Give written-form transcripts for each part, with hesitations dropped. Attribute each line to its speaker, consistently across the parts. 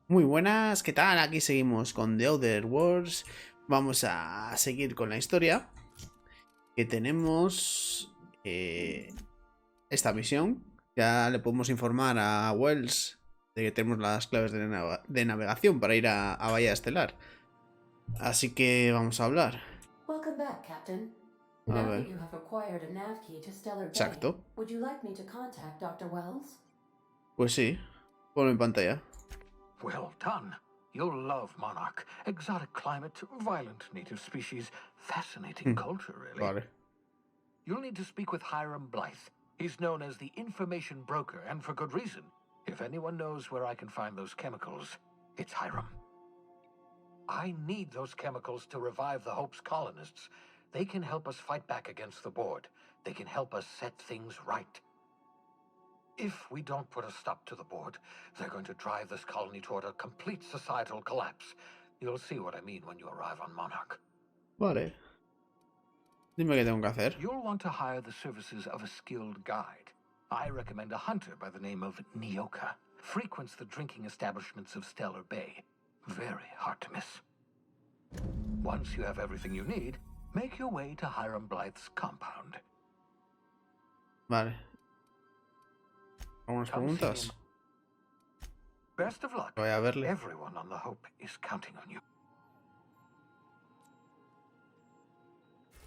Speaker 1: Muy buenas, ¿qué tal? Aquí seguimos con The Other Worlds. Vamos a seguir con la historia. Que tenemos esta misión. Ya le podemos informar a Wells de que tenemos las claves de navegación para ir a Bahía Estelar. Así que vamos a hablar.
Speaker 2: Welcome back, Captain.
Speaker 1: A
Speaker 2: Now
Speaker 1: ver,
Speaker 2: that you have acquired a nav key to Stellar Bay,
Speaker 1: exacto.
Speaker 2: would you like me to contact Dr. Wells?
Speaker 1: Pues sí, ponlo en pantalla.
Speaker 3: Well done. You'll love Monarch. Exotic climate, violent native species, fascinating culture, really.
Speaker 1: Vale.
Speaker 3: You'll need to speak with Hiram Blythe. He's known as the information broker, and for good reason. If anyone knows where I can find those chemicals, it's Hiram. I need those chemicals to revive the Hope's colonists. They can help us fight back against the board. They can help us set things right. If we don't put a stop to the board, they're going to drive this colony toward a complete societal collapse. You'll see what I mean when you arrive on Monarch.
Speaker 1: Vale. Dime qué tengo que hacer.
Speaker 3: You'll want to hire the services of a skilled guide. I recommend a hunter by the name of Nyoka. Frequents the drinking establishments of Stellar Bay. Very hard to miss. Once you have everything you need, make your way to Hiram Blythe's compound.
Speaker 1: Vale. ¿Algunas preguntas?
Speaker 3: Best of luck.
Speaker 1: Voy a verle.
Speaker 3: Everyone on the Hope is counting on you.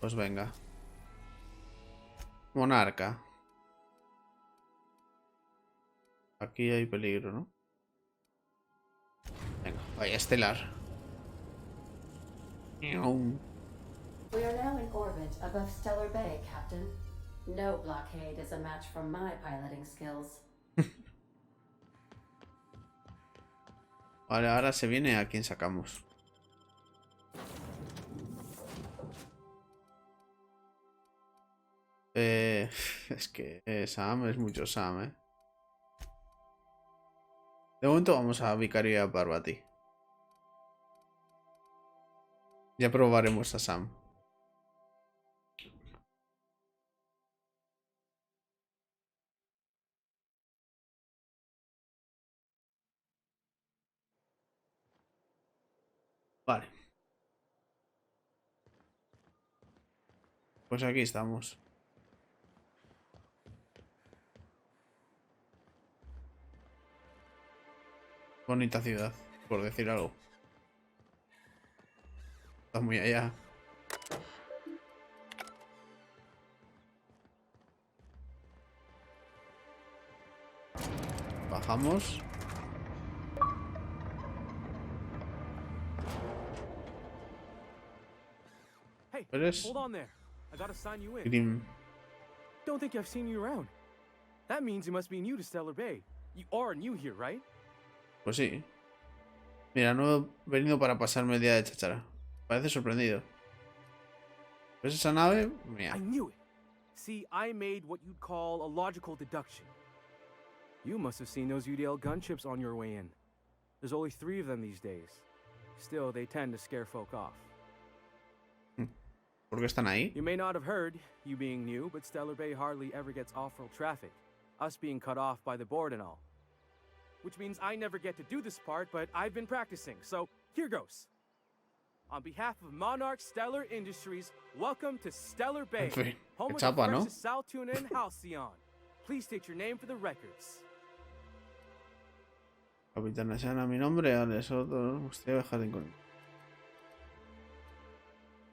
Speaker 1: Pues venga. Monarca. Aquí hay peligro, ¿no? Venga, vaya estelar.
Speaker 2: We are now in orbit above Stellar Bay, Captain. No blockade is a match for my piloting skills.
Speaker 1: Vale, ahora se viene a quien sacamos. Es que Sam es mucho Sam, ¿eh? De momento vamos a Vicario y a Parvati. Ya probaremos a Sam. Vale. Pues aquí estamos. Bonita ciudad, por decir algo. Está muy allá. Bajamos.
Speaker 4: Hey,
Speaker 1: ¿Eres?
Speaker 4: hold on there. I gotta sign you in.
Speaker 1: Grim.
Speaker 4: Don't think I've seen you around. That means you must be new to Stellar Bay. You are new here, right?
Speaker 1: Pues sí. Mira, no he venido para pasarme el día de cháchara. Parece sorprendido. ¿Ves esa nave? Mía.
Speaker 4: I knew it. See, I made what you'd call a logical deduction. You must have seen those UDL gunships on your way in. There's only 3 of them these days. Still, they tend to scare folk off.
Speaker 1: ¿Por qué están ahí?
Speaker 4: You may not have heard, you being new, but Stellar Bay hardly ever gets off-world traffic. Us being cut off by the board and all. Which means I never get to do this part, but I've been practicing, so here goes. On behalf of Monarch Stellar Industries, welcome to Stellar Bay,
Speaker 1: En fin,
Speaker 4: home
Speaker 1: qué
Speaker 4: of
Speaker 1: chapa,
Speaker 4: the
Speaker 1: ¿no?
Speaker 4: freshest Saltuna and Halcyon. Please state your name for the records.
Speaker 1: Capitán Asana, mi nombre, Alex Otto, usted va a dejar de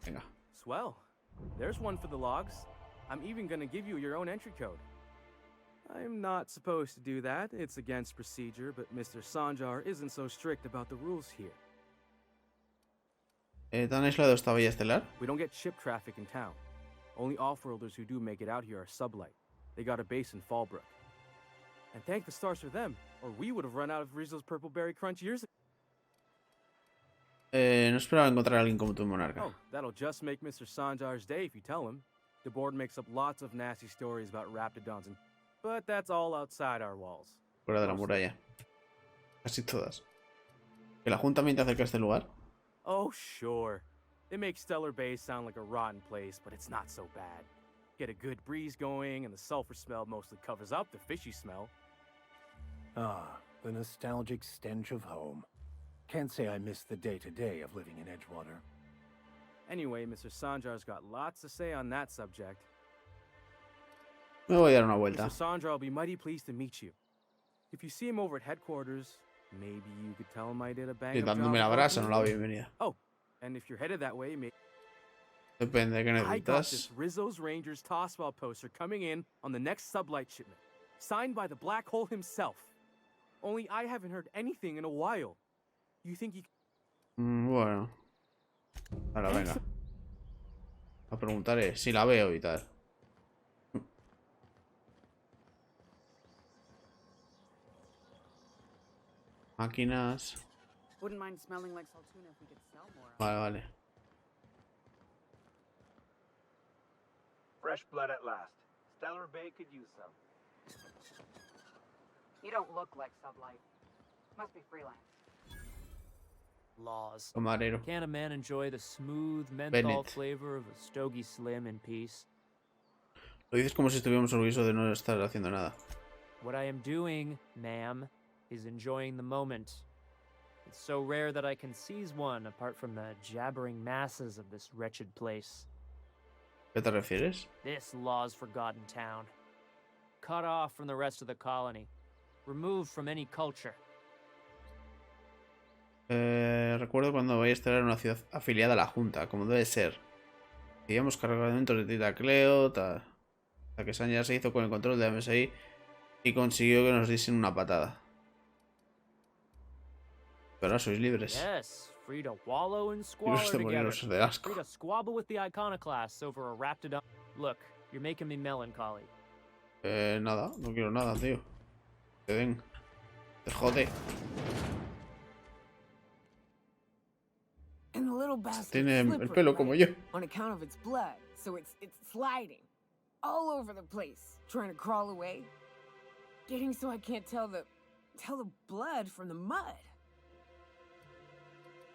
Speaker 1: Venga.
Speaker 4: Swell. There's one for the logs. I'm even gonna give you your own entry code. I'm not supposed to do that. It's against procedure, but Mr. Sanjar isn't so strict about the rules here.
Speaker 1: ¿Tan aislado esta Bahía Estelar?
Speaker 4: We don't get ship traffic in town. Only off-worlders who do make it out here are Sublight. They got a base in Fallbrook. And thank the stars for them, or we would have run out of Rizzo's Purple Berry Crunch years ago.
Speaker 1: No esperaba encontrar a alguien como tu Monarca.
Speaker 4: Oh, that'll just make Mr. Sanjar's day if you tell him. The board makes up lots of nasty stories about raptidons, but that's all outside our walls.
Speaker 1: Fuera de la muralla. Casi todas. ¿Que la Junta miente acerca de este lugar?
Speaker 4: Oh, sure. They make Stellar Bay sound like a rotten place, but it's not so bad. Get a good breeze going, and the sulfur smell mostly covers up the fishy smell.
Speaker 5: Ah, the nostalgic stench of home. Can't say I miss the day-to-day of living in Edgewater.
Speaker 4: Anyway, Mr. Sanjar's got lots to say on that subject.
Speaker 1: Me voy a dar una vuelta.
Speaker 4: Mr. Sanjar will be mighty pleased to meet you. If you see him over at headquarters, maybe you could tell him I did a
Speaker 1: Y
Speaker 4: bang-up
Speaker 1: dándome la
Speaker 4: job
Speaker 1: brasa, no la
Speaker 4: helping you.
Speaker 1: bienvenida.
Speaker 4: Oh, and if you're headed that way,
Speaker 1: Depende de qué
Speaker 4: I got
Speaker 1: necesitas.
Speaker 4: this Rizzo's Rangers Tossball poster coming in on the next sublight shipment, signed by the Black Hole himself. Only I haven't heard anything in a while. You think you
Speaker 1: Bueno. Ahora venga. A preguntaré si la veo y tal. Máquinas.
Speaker 6: Wouldn't mind smelling like Saltuna if we could sell more.
Speaker 1: Vale, vale.
Speaker 7: Fresh blood at last. Stellar Bay could use some.
Speaker 6: You don't look like Sublight. Must be freelance.
Speaker 8: Laws.
Speaker 1: Camarero.
Speaker 8: Can't a man enjoy the smooth menthol
Speaker 1: Bennett.
Speaker 8: flavor of a Stogie Slim in peace?
Speaker 1: Lo dices como si estuviéramos orgullosos de no estar haciendo nada.
Speaker 8: What I am doing, ma'am, is enjoying the moment. It's so rare that I can seize one apart from the jabbering masses of this wretched place.
Speaker 1: ¿Qué te refieres?
Speaker 8: This law's forgotten town. Cut off from the rest of the colony. Removed from any culture.
Speaker 1: Recuerdo cuando Ballester era una ciudad afiliada a la Junta, como debe ser. Hacíamos cargamentos de titacleo, tal. Hasta que Sanya se hizo con el control de la MSI y consiguió que nos diesen una patada. Pero ahora sois libres.
Speaker 8: Yes, free to wallow in
Speaker 1: Libres
Speaker 8: squalor
Speaker 1: de
Speaker 8: together.
Speaker 1: moriros de asco.
Speaker 8: Free to squabble with the iconoclasts over a raptidon. Look, you're making me melancholy.
Speaker 1: Nada, no quiero nada, tío. Te den. Te jode.
Speaker 9: And the little bastard
Speaker 1: Tiene el
Speaker 9: slippery,
Speaker 1: pelo como
Speaker 9: right?
Speaker 1: yo.
Speaker 9: On account of its blood, so it's sliding all over the place, trying to crawl away, getting so I can't tell the blood from the mud.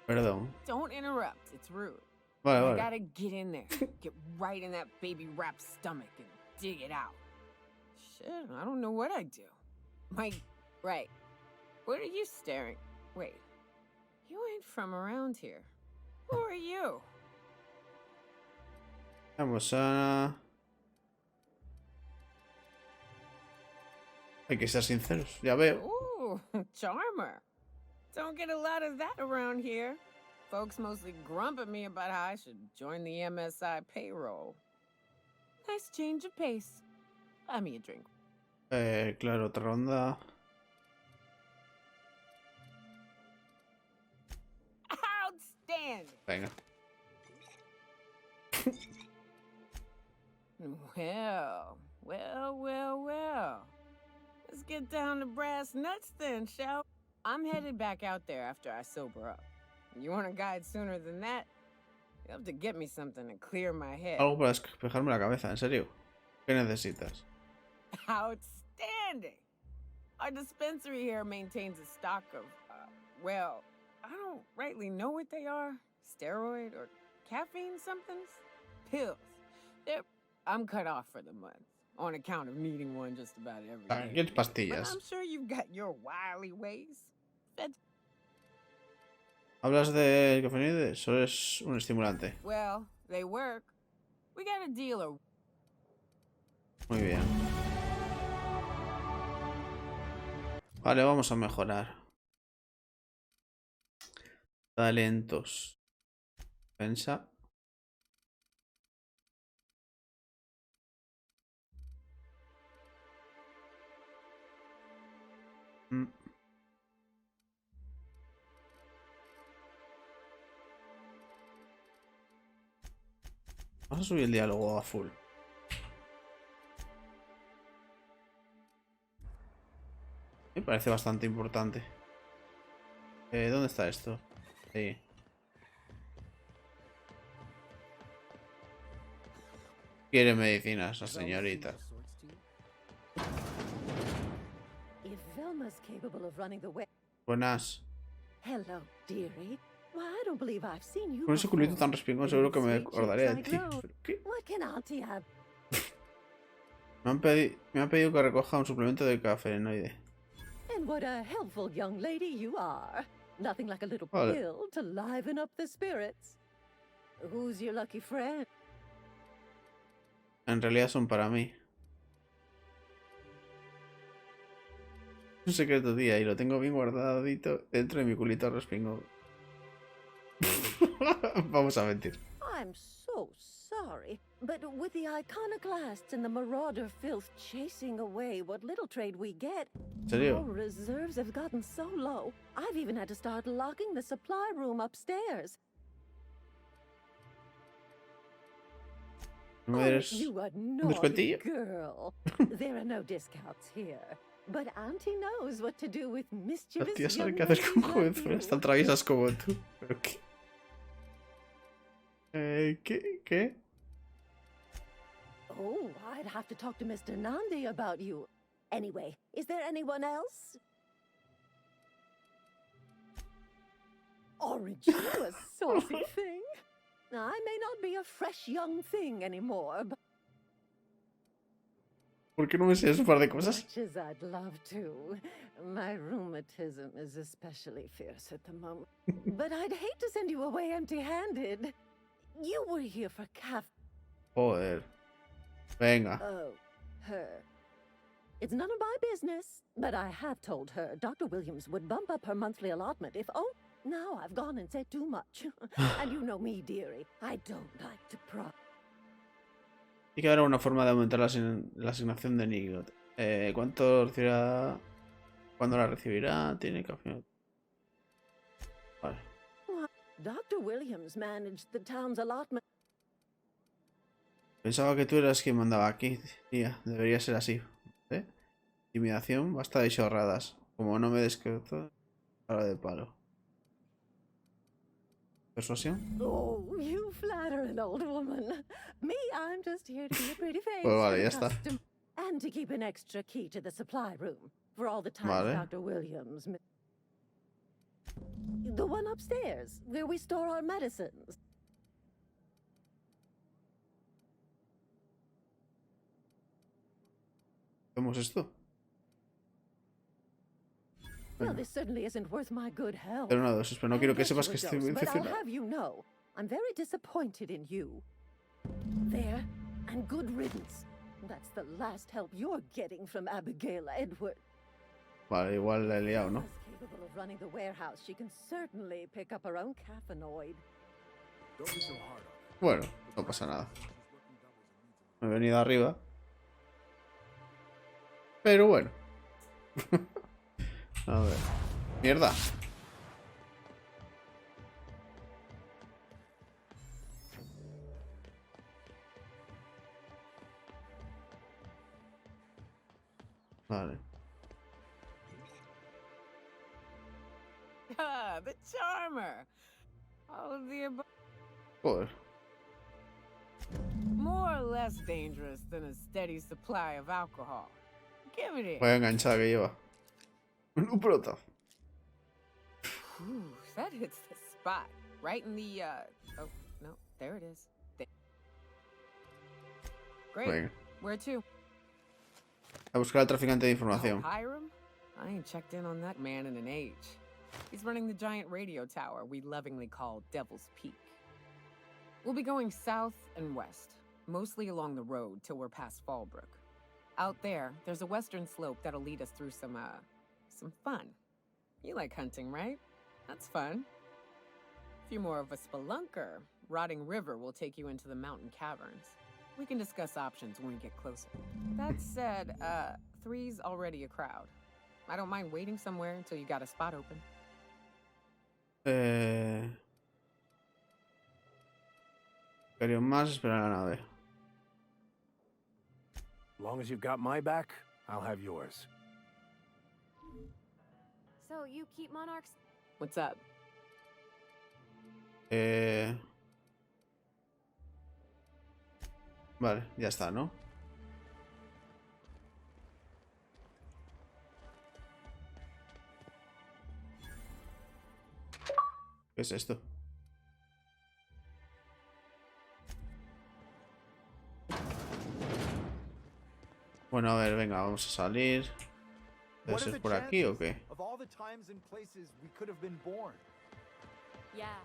Speaker 1: Perdón.
Speaker 9: Don't interrupt, it's rude.
Speaker 1: Vale,
Speaker 9: I
Speaker 1: vale.
Speaker 9: gotta get in there, get right in that baby rap's stomach and dig it out. Shit, I don't know what I'd do. Right. What are you staring? Wait, you ain't from around here. Who are you?
Speaker 1: Vamos a... Hay que ser sinceros, ya veo.
Speaker 9: Ooh, charmer. Don't get a lot of that around here. Folks mostly grump at me about how I should join the MSI payroll. Nice change of pace. Buy me a drink.
Speaker 1: Claro, otra ronda.
Speaker 9: Outstanding.
Speaker 1: Venga.
Speaker 9: Well. Let's get down to brass nuts then, shall we? I'm headed back out there after I sober up. You want a guide sooner than that? You'll have to get me something to clear my head.
Speaker 1: Algo para despejarme la cabeza, en serio. ¿Qué necesitas?
Speaker 9: Outstanding! Our dispensary here maintains a stock of, well, I don't rightly know what they are. Steroid or caffeine somethings? Pills. I'm cut off for the month, on account of needing one just about every day.
Speaker 1: ¿Quieres
Speaker 9: But
Speaker 1: pastillas?
Speaker 9: I'm sure you've got your wily ways.
Speaker 1: ¿Hablas de cafeína? ¿O es un estimulante?
Speaker 9: Well, they work. We got a dealer.
Speaker 1: Muy bien. Vale, vamos a mejorar. Talentos. Pensa. Vamos a subir el diálogo a full. Me parece bastante importante. ¿Dónde está esto? Sí. Quiere medicinas, la señorita.
Speaker 2: If Velma's capable of running the way.
Speaker 1: Buenas.
Speaker 2: Hello, dearie. Why, I don't believe I've seen you
Speaker 1: Con ese culito tan respingón seguro que me acordaría de ti.
Speaker 2: Glow.
Speaker 1: ¿Pero qué?
Speaker 2: What can Auntie have?
Speaker 1: Me han pedido que recoja un suplemento de cafeinoide.
Speaker 2: And what a helpful young lady you are.
Speaker 10: Nothing like a little
Speaker 1: Vale.
Speaker 10: pill to liven up the spirits. Who's your lucky friend?
Speaker 1: En realidad son para mí. Un secreto, tía, y lo tengo bien guardadito dentro de mi culito respingo. Vamos a mentir.
Speaker 10: I'm so sorry, but with the iconoclasts and the marauder filth chasing away what little trade we get,
Speaker 1: ¿En serio?
Speaker 10: our reserves have gotten so low, I've even had to start locking the supply room upstairs.
Speaker 1: ¿No me
Speaker 10: Oh,
Speaker 1: eres
Speaker 10: you a
Speaker 1: un
Speaker 10: naughty
Speaker 1: descuentillo?
Speaker 10: girl. There are no discounts here, but Auntie knows what to do with
Speaker 1: La
Speaker 10: mischievous
Speaker 1: tía sabe
Speaker 10: young
Speaker 1: qué hacer
Speaker 10: ladies
Speaker 1: con
Speaker 10: like
Speaker 1: jovenzuelas
Speaker 10: you.
Speaker 1: tan traviesas como tú. ¿Pero qué? ¿Qué?
Speaker 10: Oh, I'd have to talk to Mr. Nandi about you. Anyway, is there anyone else? Aren't you a saucy thing? I may not be a fresh young thing anymore, but
Speaker 1: ¿Por qué no me enseñas un par de cosas?
Speaker 10: much as I'd love to, my rheumatism is especially fierce at the moment. But I'd hate to send you away empty-handed. You were here for
Speaker 1: Joder. Venga.
Speaker 10: Oh, her. It's none of my business, but I have told her Dr. Williams would bump up her monthly allotment if now I've gone and said too much. And you know me, dearie. I don't like to
Speaker 1: Hay que haber una forma de aumentar la asignación de Nigot. ¿Cuánto recibirá? ¿Cuándo la recibirá? Tiene que afinar. Vale.
Speaker 10: Dr. Williams managed the town's allotment.
Speaker 1: Pensaba que tú eras quien mandaba aquí, tía. Debería ser así. ¿Eh? Intimidación, basta de chorradas. Como no me desqueto, para de palo. ¿Persuasión?
Speaker 10: Oh, you flatter an old woman. Me, I'm just here to be a pretty face.
Speaker 1: Pues vale,
Speaker 10: for
Speaker 1: ya
Speaker 10: the
Speaker 1: está.
Speaker 10: And to keep an extra key to the supply room for all the times
Speaker 1: Vale.
Speaker 10: Dr. Williams. The one upstairs, where we store our medicines.
Speaker 1: ¿Hacemos esto?
Speaker 10: Well,
Speaker 1: Bueno.
Speaker 10: this certainly isn't worth my good health.
Speaker 1: Pero una dosis, pero no
Speaker 10: I
Speaker 1: quiero que
Speaker 10: bet
Speaker 1: sepas
Speaker 10: you
Speaker 1: que
Speaker 10: a
Speaker 1: estoy
Speaker 10: dose, but I'll
Speaker 1: infeccionado.
Speaker 10: have you know, I'm very disappointed in you. There, and good riddance. That's the last help you're getting from Abigail Edward.
Speaker 1: Vale, igual la he liado, ¿no?
Speaker 10: As capable of running the warehouse, she can certainly pick up her own caffeinoid.
Speaker 1: Bueno, no pasa nada. Me he venido arriba. Pero bueno. A ver. Mierda. Vale.
Speaker 9: Ah, the charmer. All of the above.
Speaker 1: Joder.
Speaker 9: More or less dangerous than a steady supply of alcohol. Give it
Speaker 1: Vaya
Speaker 9: here.
Speaker 1: enganchada que lleva. Un prota.
Speaker 9: Whew, that hits the spot. Right in the, oh, no, there it is. Great.
Speaker 1: Venga.
Speaker 9: Where to?
Speaker 1: A buscar al traficante de
Speaker 9: Oh,
Speaker 1: información.
Speaker 9: Hiram? I ain't checked in on that man in an age. He's running the giant radio tower we lovingly call Devil's Peak. We'll be going south and west, mostly along the road till we're past Fallbrook. Out there, there's a western slope that'll lead us through some fun. You like hunting, right? That's fun. If you're more of a spelunker, Rotting River will take you into the mountain caverns. We can discuss options when we get closer. That said, 3's already a crowd. I don't mind waiting somewhere until you got a spot open.
Speaker 1: Quería más, esperar a la nave.
Speaker 5: As long as you've got my back, I'll have yours.
Speaker 11: So you keep monarchs?
Speaker 9: What's up?
Speaker 1: Vale, ya está, ¿no? ¿Qué es esto? Bueno, a ver, venga, vamos a salir. ¿Debe ser por aquí o qué?
Speaker 11: Yeah.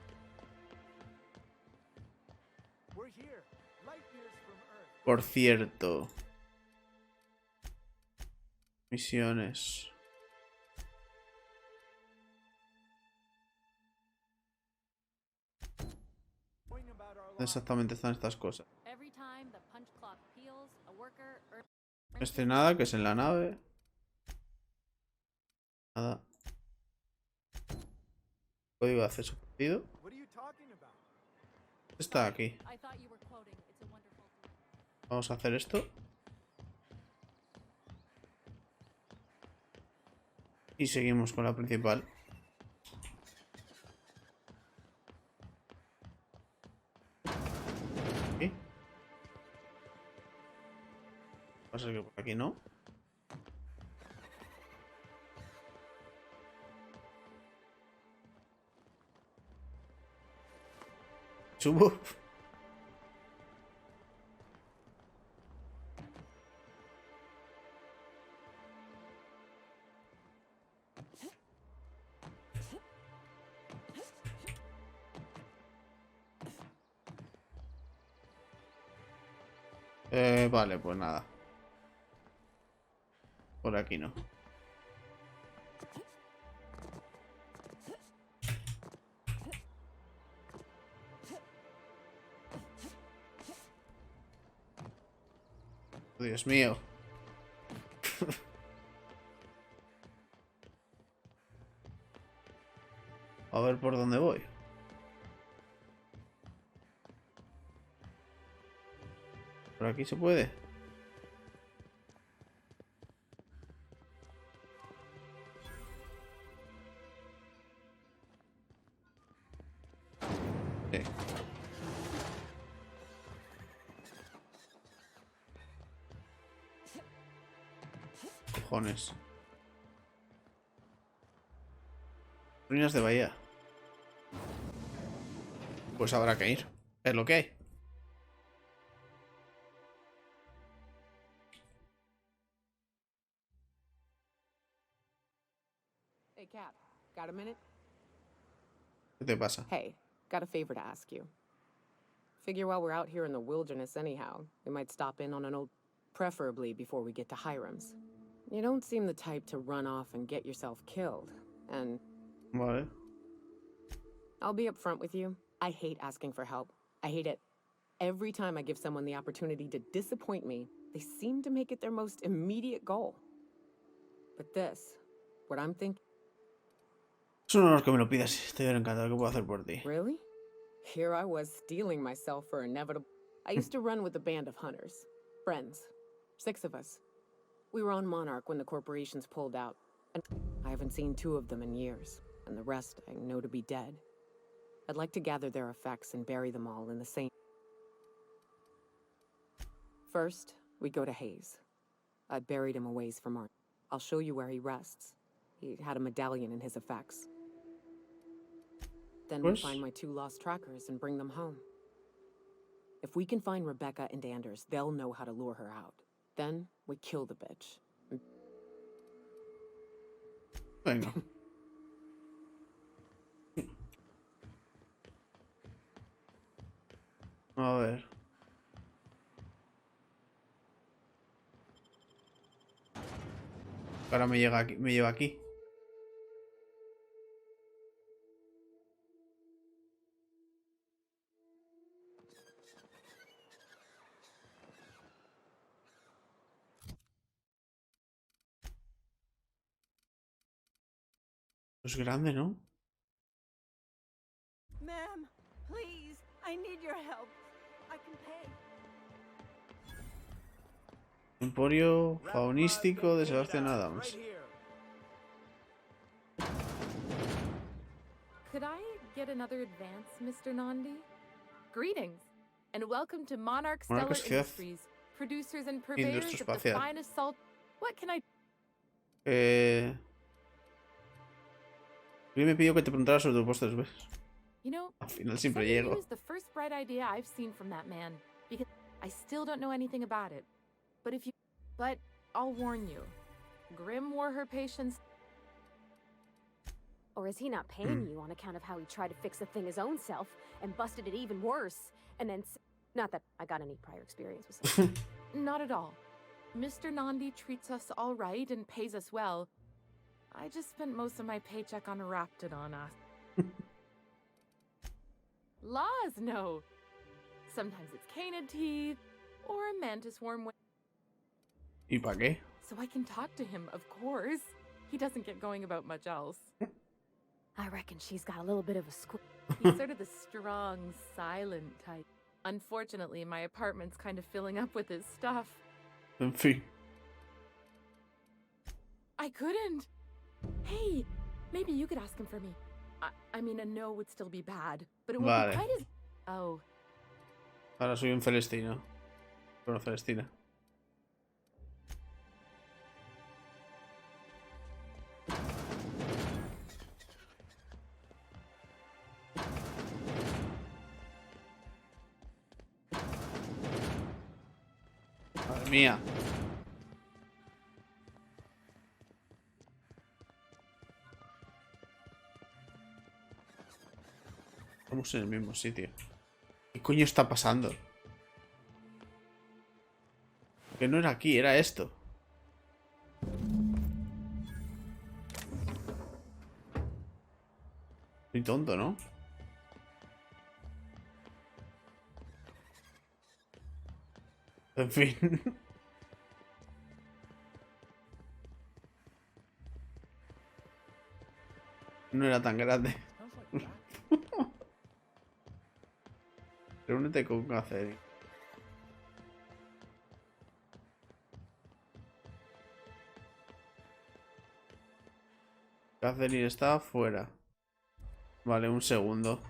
Speaker 1: Por cierto. Misiones. ¿Dónde exactamente están estas cosas?
Speaker 11: Every time the punch clock peels, a worker
Speaker 1: No estoy nada, que es en la nave. Nada. Código de acceso perdido. Está aquí.
Speaker 11: I thought you were quoting. It's a wonderful thing.
Speaker 1: Vamos a hacer esto. Y seguimos con la principal. Aquí. Pasa que por aquí no. Subo. Vale, pues nada. Por aquí no. Oh, Dios mío. A ver por dónde voy. ¿Por aquí se puede? Sí. Cojones. Ruinas de bahía. Pues habrá que ir. Es lo que hay.
Speaker 9: Hey, Cap, got a minute?
Speaker 1: ¿Qué te pasa?
Speaker 9: Hey, got a favor to ask you. Figure while we're out here in the wilderness anyhow, we might stop in on an old... preferably before we get to Hiram's. You don't seem the type to run off and get yourself killed, and...
Speaker 1: Vale.
Speaker 9: I'll be upfront with you. I hate asking for help. I hate it. Every time I give someone the opportunity to disappoint me, they seem to make it their most immediate goal. But this, what I'm thinking...
Speaker 1: Es un honor que me lo pidas. Estoy encantado. ¿Qué puedo hacer por ti?
Speaker 9: Really? Here I was steeling myself for inevitable... I used to run with a band of hunters. Friends. 6 of us. We were on Monarch when the corporations pulled out. And I haven't seen 2 of them in years. And the rest I know to be dead. I'd like to gather their effects and bury them all in the same... First, we go to Hayes. I buried him a ways from Mark. I'll show you where he rests. He had a medallion in his effects. Then we find my 2 lost trackers and bring them home. If we can find Rebecca and Anders, they'll know how to lure her out. Then we kill the bitch.
Speaker 1: Venga. A ver. Ahora me llega aquí, me lleva aquí. Es grande, ¿no?
Speaker 10: Ma'am, please, I need your help. I can pay.
Speaker 1: Emporio faunístico de Sebastian Adams.
Speaker 12: Could I get another advance, Mr. Nandi? Greetings, and welcome to Monarch Stellar
Speaker 1: Monarca Sociedad
Speaker 12: Industries, producers and purveyors of the
Speaker 1: Espacial.
Speaker 12: finest salt. What can I...
Speaker 1: Yo me pidió que te preguntara sobre tu puesto de veces.
Speaker 12: You know,
Speaker 1: Al final siempre
Speaker 12: something
Speaker 1: llego.
Speaker 12: new is the first bright idea I've seen from that man, because I still don't know anything about it. But I'll warn you. Grim wore her patience.
Speaker 13: Or is he not paying you on account of how he tried to fix the thing his own self and busted it even worse? And then, not that I got any prior experience with such.
Speaker 12: Not at all. Mr. Nandi treats us all right and pays us well. I just spent most of my paycheck on Raptidon. Laws, no. Sometimes it's canid teeth or a mantis worm.
Speaker 1: ¿Y para qué?
Speaker 12: So I can talk to him, of course. He doesn't get going about much else.
Speaker 13: I reckon she's got a little bit of a squeak.
Speaker 12: He's sort of the strong, silent type. Unfortunately, my apartment's kind of filling up with his stuff.
Speaker 1: En fin.
Speaker 12: I couldn't. Hey, maybe you could ask him for me. I mean, a no would still be bad, but it won't be quite as... Oh.
Speaker 1: Ahora soy un celestino. Bueno, celestina. Madre mía. Estamos en el mismo sitio. ¿Qué coño está pasando? Que no era aquí, era esto. Soy tonto, ¿no? En fin. No era tan grande. Reúnete con Catherine. Catherine está afuera. Vale, un segundo.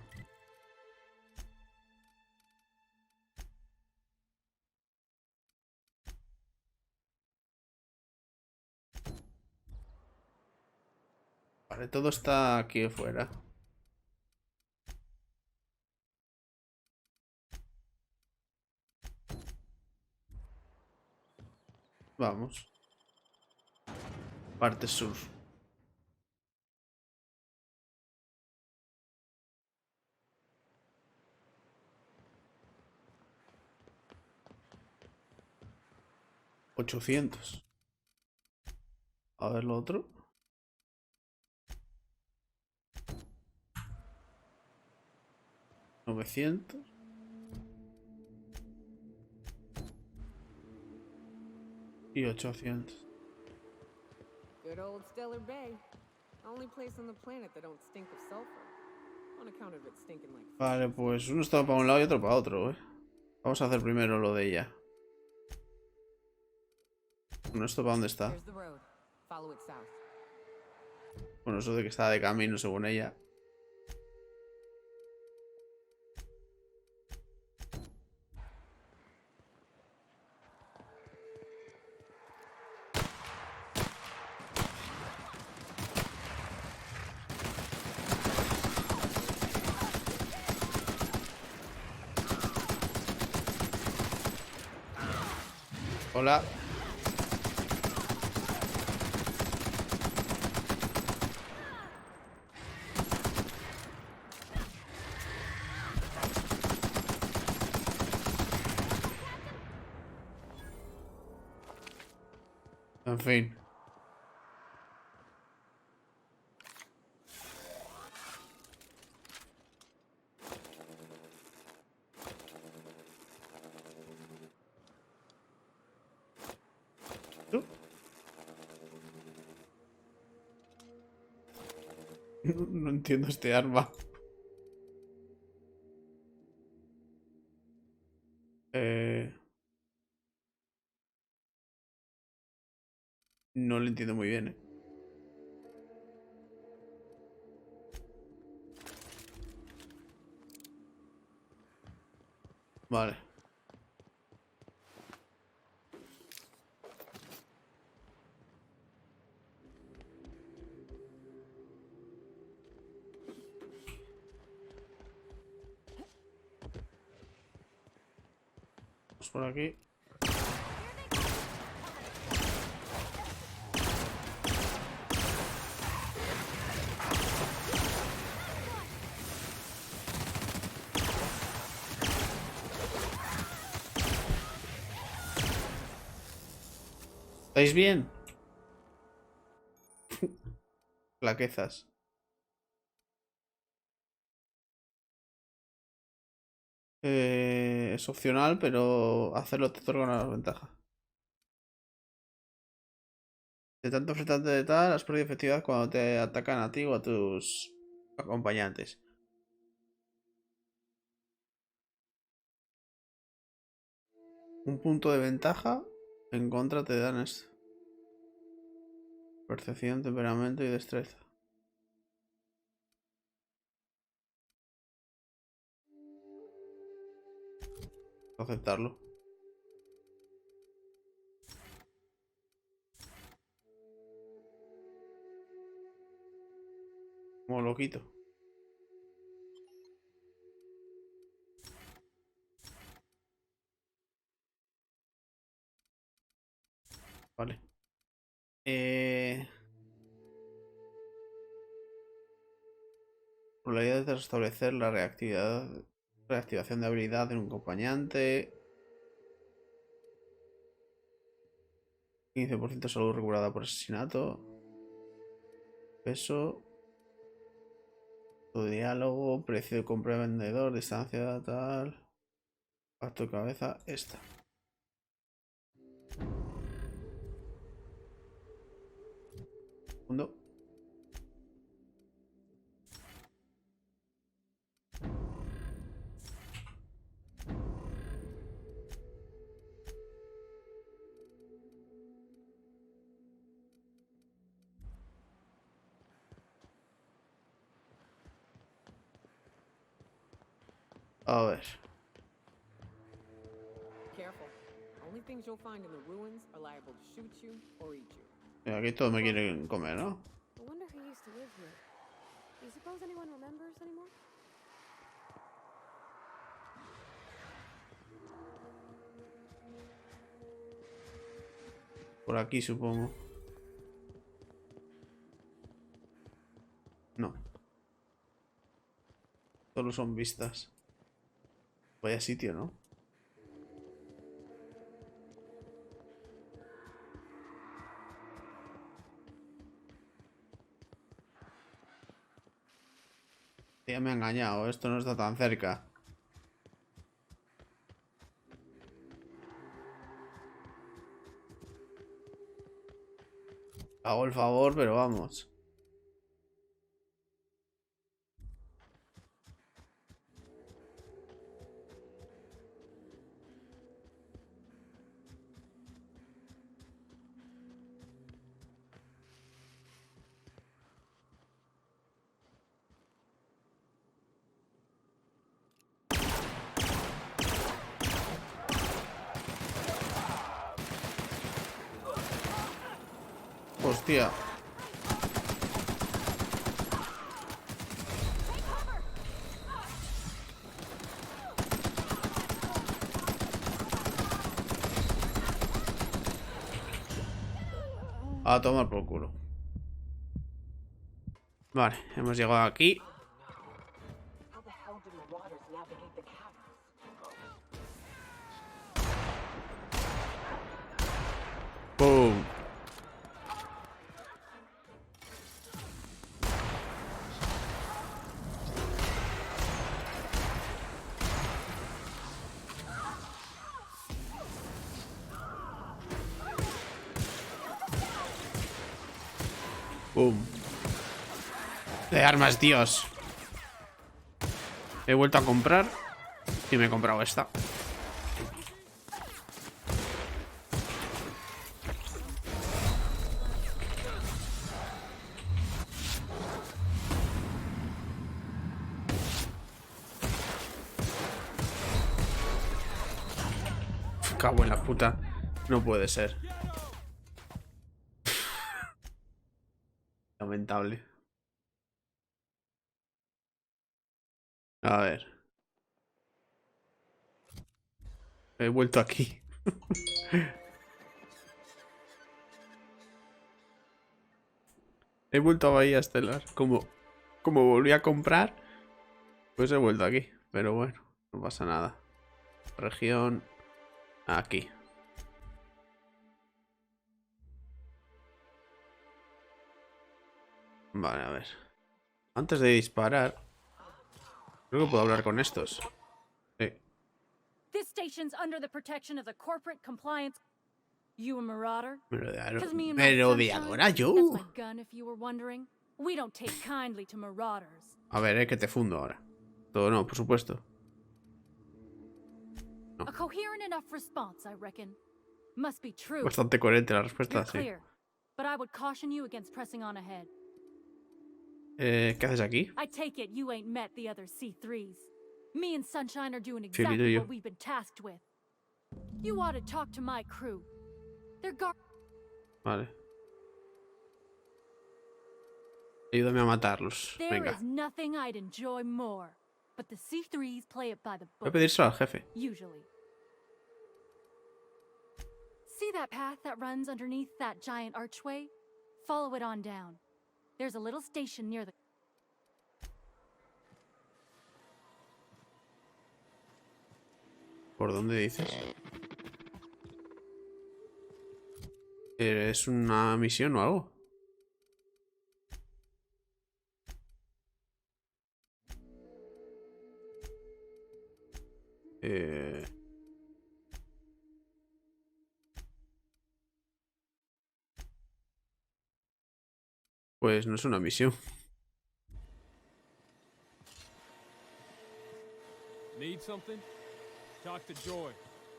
Speaker 1: Vale, todo está aquí afuera. Vamos. Parte sur. $800. A ver lo otro. $900. Y 800.
Speaker 9: Good old Stellar Bay. Only place on the planet that don't stink of sulfur. On account of it stinking like...
Speaker 1: Vale, pues uno está para un lado y otro para otro, Vamos a hacer primero lo de ella. Bueno, ¿esto para dónde está? Bueno, eso de que está de camino según ella. Hola. En fin. No entiendo este arma. No lo entiendo muy bien, Vale. Vamos por aquí. ¿Estáis bien? Flaquezas. Es opcional, pero hacerlo te otorga una ventaja. De tanto enfrentarte de tal, has perdido efectividad cuando te atacan a ti o a tus acompañantes. Un punto de ventaja en contra te dan esto. Percepción, temperamento y destreza. Aceptarlo. Como lo quito. Vale. Probabilidades de restablecer la reactivación de habilidad en un acompañante. 15% salud recuperada por asesinato. Peso. Diálogo. Precio de compra de vendedor. Distancia tal. Pacto de cabeza. Esta. Segundo. A ver. Aquí todos me quieren comer, ¿no? Por aquí supongo. No. Solo son vistas. Vaya sitio, ¿no? Ya me ha engañado, esto no está tan cerca. Hago el favor, pero vamos. Hostia. A tomar por culo. Vale, hemos llegado aquí. ¡Pum! ¡Pum! De armas, Dios. He vuelto a comprar y me he comprado esta. Cago en la puta. No puede ser. Lamentable. A ver. He vuelto aquí. He vuelto a Bahía Estelar. Como volví a comprar, pues he vuelto aquí. Pero bueno, no pasa nada. Región. Aquí. Vale, a ver. Antes de disparar, creo que puedo hablar con estos. Sí.
Speaker 11: This station's under the protection of the corporate compliance. You a marauder?
Speaker 1: Merodeadora, yo.
Speaker 11: That's my gun, if you were wondering. We don't take kindly to marauders.
Speaker 1: A ver, que te fundo ahora. Todo no, por supuesto. No.
Speaker 11: A coherent enough response, I reckon. Must be true.
Speaker 1: Bastante coherente la respuesta,
Speaker 11: You're
Speaker 1: sí.
Speaker 11: clear, but I would caution you against pressing on ahead.
Speaker 1: ¿Qué haces aquí?
Speaker 11: I take it you ain't met the other C3s. Me and Sunshine are doing exactly what we've been tasked with. You ought to talk to my crew. They're
Speaker 1: Vale. Ayúdame a matarlos.
Speaker 11: There
Speaker 1: Venga.
Speaker 11: is nothing I'd enjoy more, but the C3s play it by the
Speaker 1: Voy a
Speaker 11: book.
Speaker 1: pedírselo al jefe.
Speaker 11: Usually. See that path that runs underneath that giant archway? Follow it on down. There's a little station near the...
Speaker 1: ¿Por dónde dices? ¿Es una misión o algo? Pues no es una misión.
Speaker 4: Need something? Talk to Joy.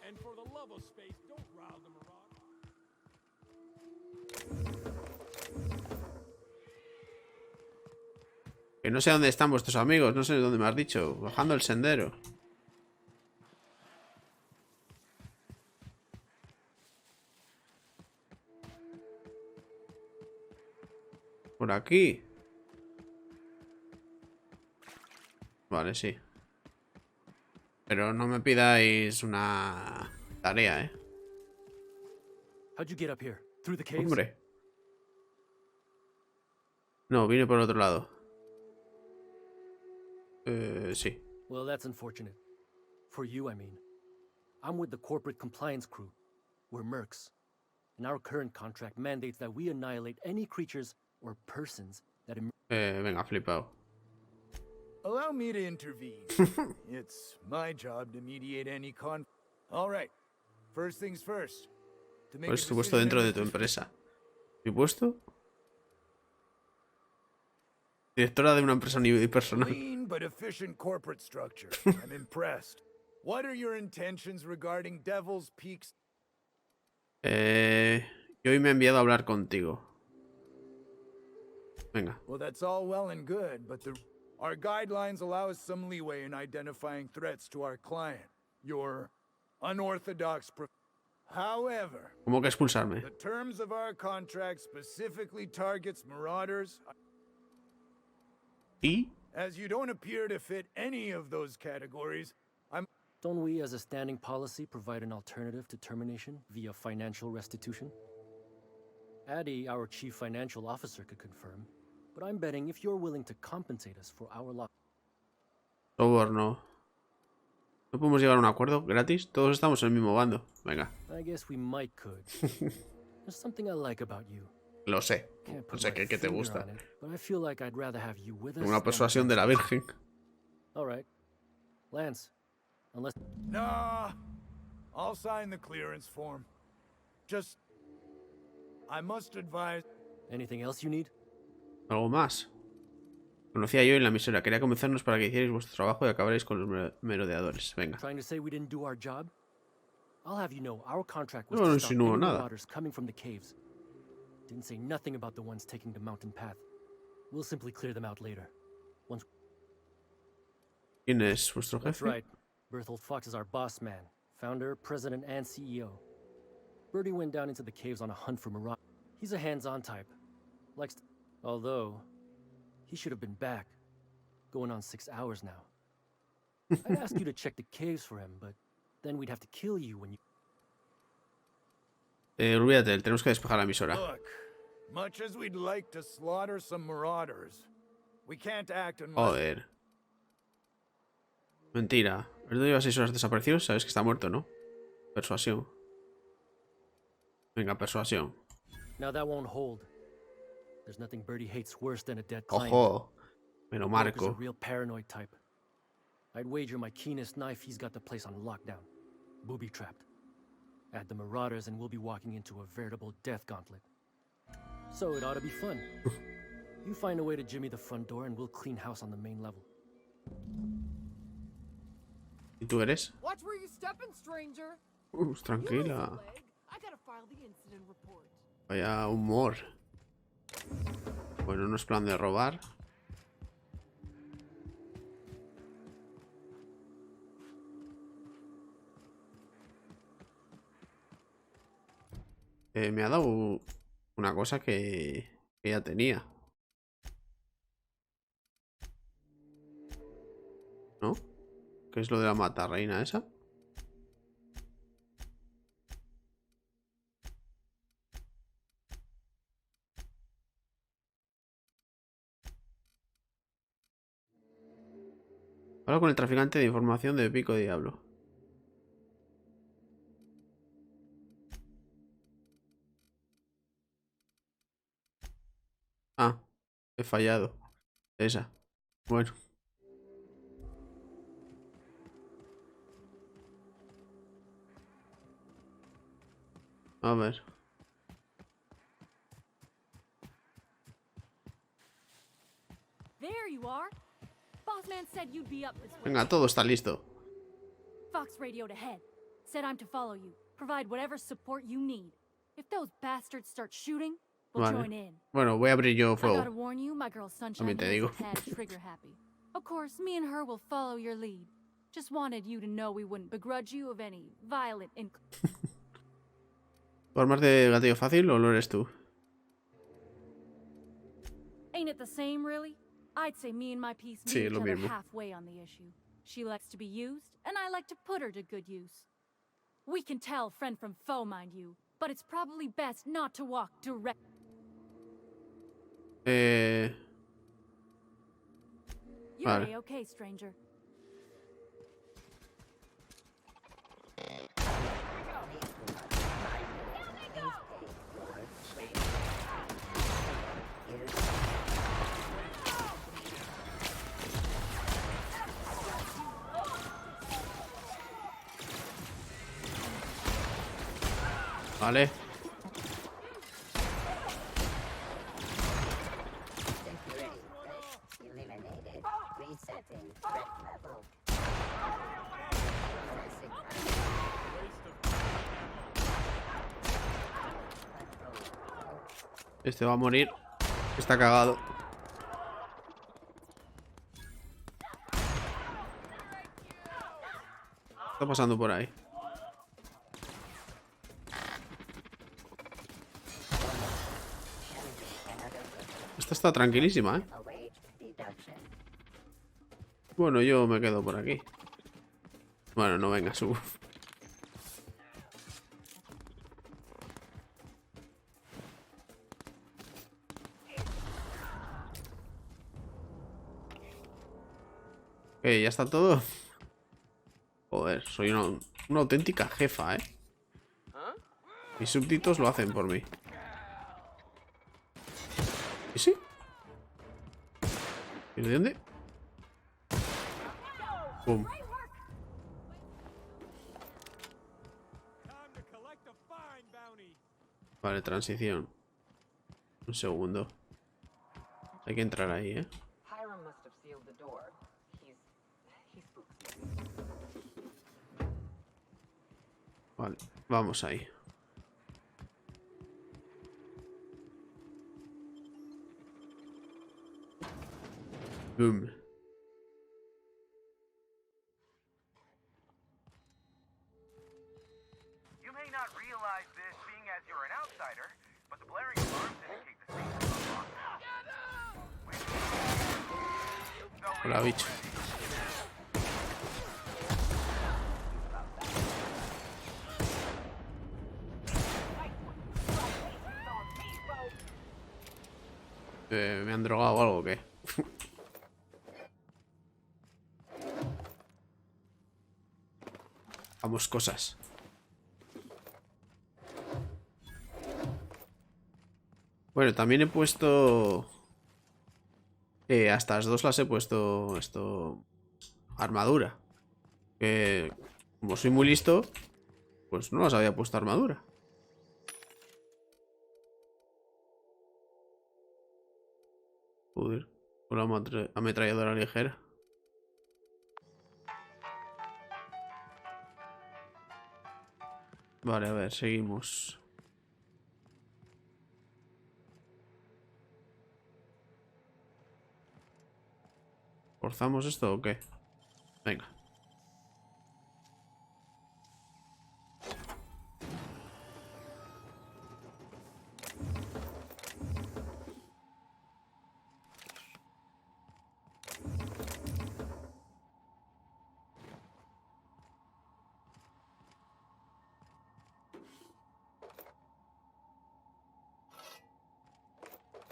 Speaker 4: And for the love of space, don't rouse the marauder.
Speaker 1: Que no sé dónde están vuestros amigos, no sé dónde me has dicho. Bajando el sendero. Por aquí. Vale, sí. Pero no me pidáis una tarea, ¿eh?
Speaker 5: How'd you get up here? Through the caves?
Speaker 1: Hombre. No, vine por el otro lado. Sí.
Speaker 5: Well, that's unfortunate. For you, I mean. I'm with the corporate compliance crew. We're mercs. And our current contract mandates that we annihilate any creatures or persons that
Speaker 1: venga, flipado.
Speaker 14: Allow me to intervene. It's my job to mediate any conflict. All right. First things first.
Speaker 1: ¿Cuál es tu puesto dentro de tu empresa? ¿Mi puesto? Directora de una empresa unipersonal.
Speaker 14: Lean but efficient corporate structure. I'm impressed. What are your intentions regarding Devil's Peaks?
Speaker 1: Yo hoy me he enviado a hablar contigo. Venga.
Speaker 14: Well, that's all well and good, but our guidelines allow us some leeway in identifying threats to our client. Your unorthodox. However,
Speaker 1: ¿Cómo que expulsarme?
Speaker 14: The terms of our contract specifically targets marauders.
Speaker 1: ¿Y?
Speaker 14: As you don't appear to fit any of those categories,
Speaker 5: Don't we, as a standing policy, provide an alternative to termination via financial restitution? Addie, our chief financial officer, could confirm, but I'm betting if you're willing to compensate us for our loss.
Speaker 1: Soborno. ¿No podemos llegar a un acuerdo gratis? Todos estamos en el mismo bando. Venga.
Speaker 5: I guess we might could. There's something I like about you.
Speaker 1: Lo sé. No sé qué te gusta.
Speaker 5: But I feel like I'd rather have you with us.
Speaker 1: Una persuasión de la Virgen.
Speaker 5: All right. Lance. Unless...
Speaker 14: Nah. I'll sign the clearance form. Just... I must advise...
Speaker 5: Anything else you need?
Speaker 1: Algo más. Conocía yo en la emisora. Quería convencernos para que hicierais vuestro trabajo y acabaréis con los merodeadores. Venga.
Speaker 5: Trying to say we didn't do our job? I'll have you know, our contract was
Speaker 1: No
Speaker 5: to stop any
Speaker 1: insinuó nada.
Speaker 5: marauders coming from the caves. Didn't say nothing about the ones taking the mountain path. We'll simply clear them out later. Once...
Speaker 1: ¿Quién es vuestro
Speaker 5: That's
Speaker 1: jefe?
Speaker 5: right. Berthold Fox is our boss man. Founder, president, and CEO. Bertie went down into the caves on a hunt for marauders. He's a hands-on type. Likes to... Although... he should have been back. Going on 6 hours now. I'd ask you to check the caves for him, but then we'd have to kill you when you...
Speaker 1: Olvídate, tenemos que despejar la emisora.
Speaker 14: Look, much as we'd like to slaughter some marauders, we can't act unless...
Speaker 1: Joder. Mentira. ¿Verdad lleva 6 horas desaparecido? Sabes que está muerto, ¿no? Persuasión. Venga, persuasión.
Speaker 5: Now that won't hold. There's nothing Birdie hates worse than a dead client.
Speaker 1: Ojo, me lo
Speaker 5: Is a
Speaker 1: marco.
Speaker 5: real paranoid type. I'd wager my keenest knife he's got the place on lockdown. Booby-trapped. Add the Marauders and we'll be walking into a veritable death gauntlet. So it ought to be fun. You find a way to jimmy the front door and we'll clean house on the main level.
Speaker 1: ¿Y tú eres?
Speaker 6: Watch where you stepping, stranger.
Speaker 1: Tranquila.
Speaker 6: I gotta file the incident report.
Speaker 1: Vaya humor. Bueno, no es plan de robar. Me ha dado una cosa que ya tenía. ¿No? ¿Qué es lo de la matarreina esa? Habla con el traficante de información de Pico Diablo. Ah, he fallado. Esa. Bueno. A ver.
Speaker 11: There you are. Bossman said you'd be up this way.
Speaker 1: Venga, todo está listo.
Speaker 11: Fox radioed ahead. Said I'm to follow you. Provide whatever support you need. If those bastards start shooting, we'll join in.
Speaker 1: Bueno, voy a abrir yo
Speaker 11: I
Speaker 1: fuego.
Speaker 11: gotta warn you, my girl Sunshine
Speaker 1: te
Speaker 11: is
Speaker 1: digo.
Speaker 11: a tad trigger happy. Of course, me and her will follow your lead. Just wanted you to know we wouldn't begrudge you of any violent
Speaker 1: ¿Por más de gatillo fácil o lo eres tú?
Speaker 11: Ain't it the same, really? I'd say me and my piece meet
Speaker 1: Sí,
Speaker 11: each
Speaker 1: lo
Speaker 11: other
Speaker 1: mismo.
Speaker 11: halfway on the issue. She likes to be used, and I like to put her to good use. We can tell friend from foe, mind you, but it's probably best not to walk direct. You're
Speaker 1: Vale.
Speaker 11: A-okay, stranger.
Speaker 1: Vale. Este va a morir. Está cagado. Está pasando por ahí. Esta está tranquilísima, ¿eh? Bueno, yo me quedo por aquí. Bueno, no, venga, subo. Ya está todo. Joder, soy una auténtica jefa, ¿eh? Mis súbditos lo hacen por mí. ¿Y sí? ¿Y de dónde? Pum. Vale, transición. Un segundo. Hay que entrar ahí, ¿eh? Vale, vamos ahí. Boom.
Speaker 7: You may not realize this being as you're an outsider, but the blaring alarms indicate the station is locked.
Speaker 1: Hola, bicho. ¿Me han drogado o algo o qué? Vamos, cosas. Bueno, también he puesto... hasta las dos las he puesto esto... armadura. Que como soy muy listo, pues no las había puesto armadura. Joder, con la ametralladora ligera. Vale, a ver, seguimos. ¿Forzamos esto o qué? Venga.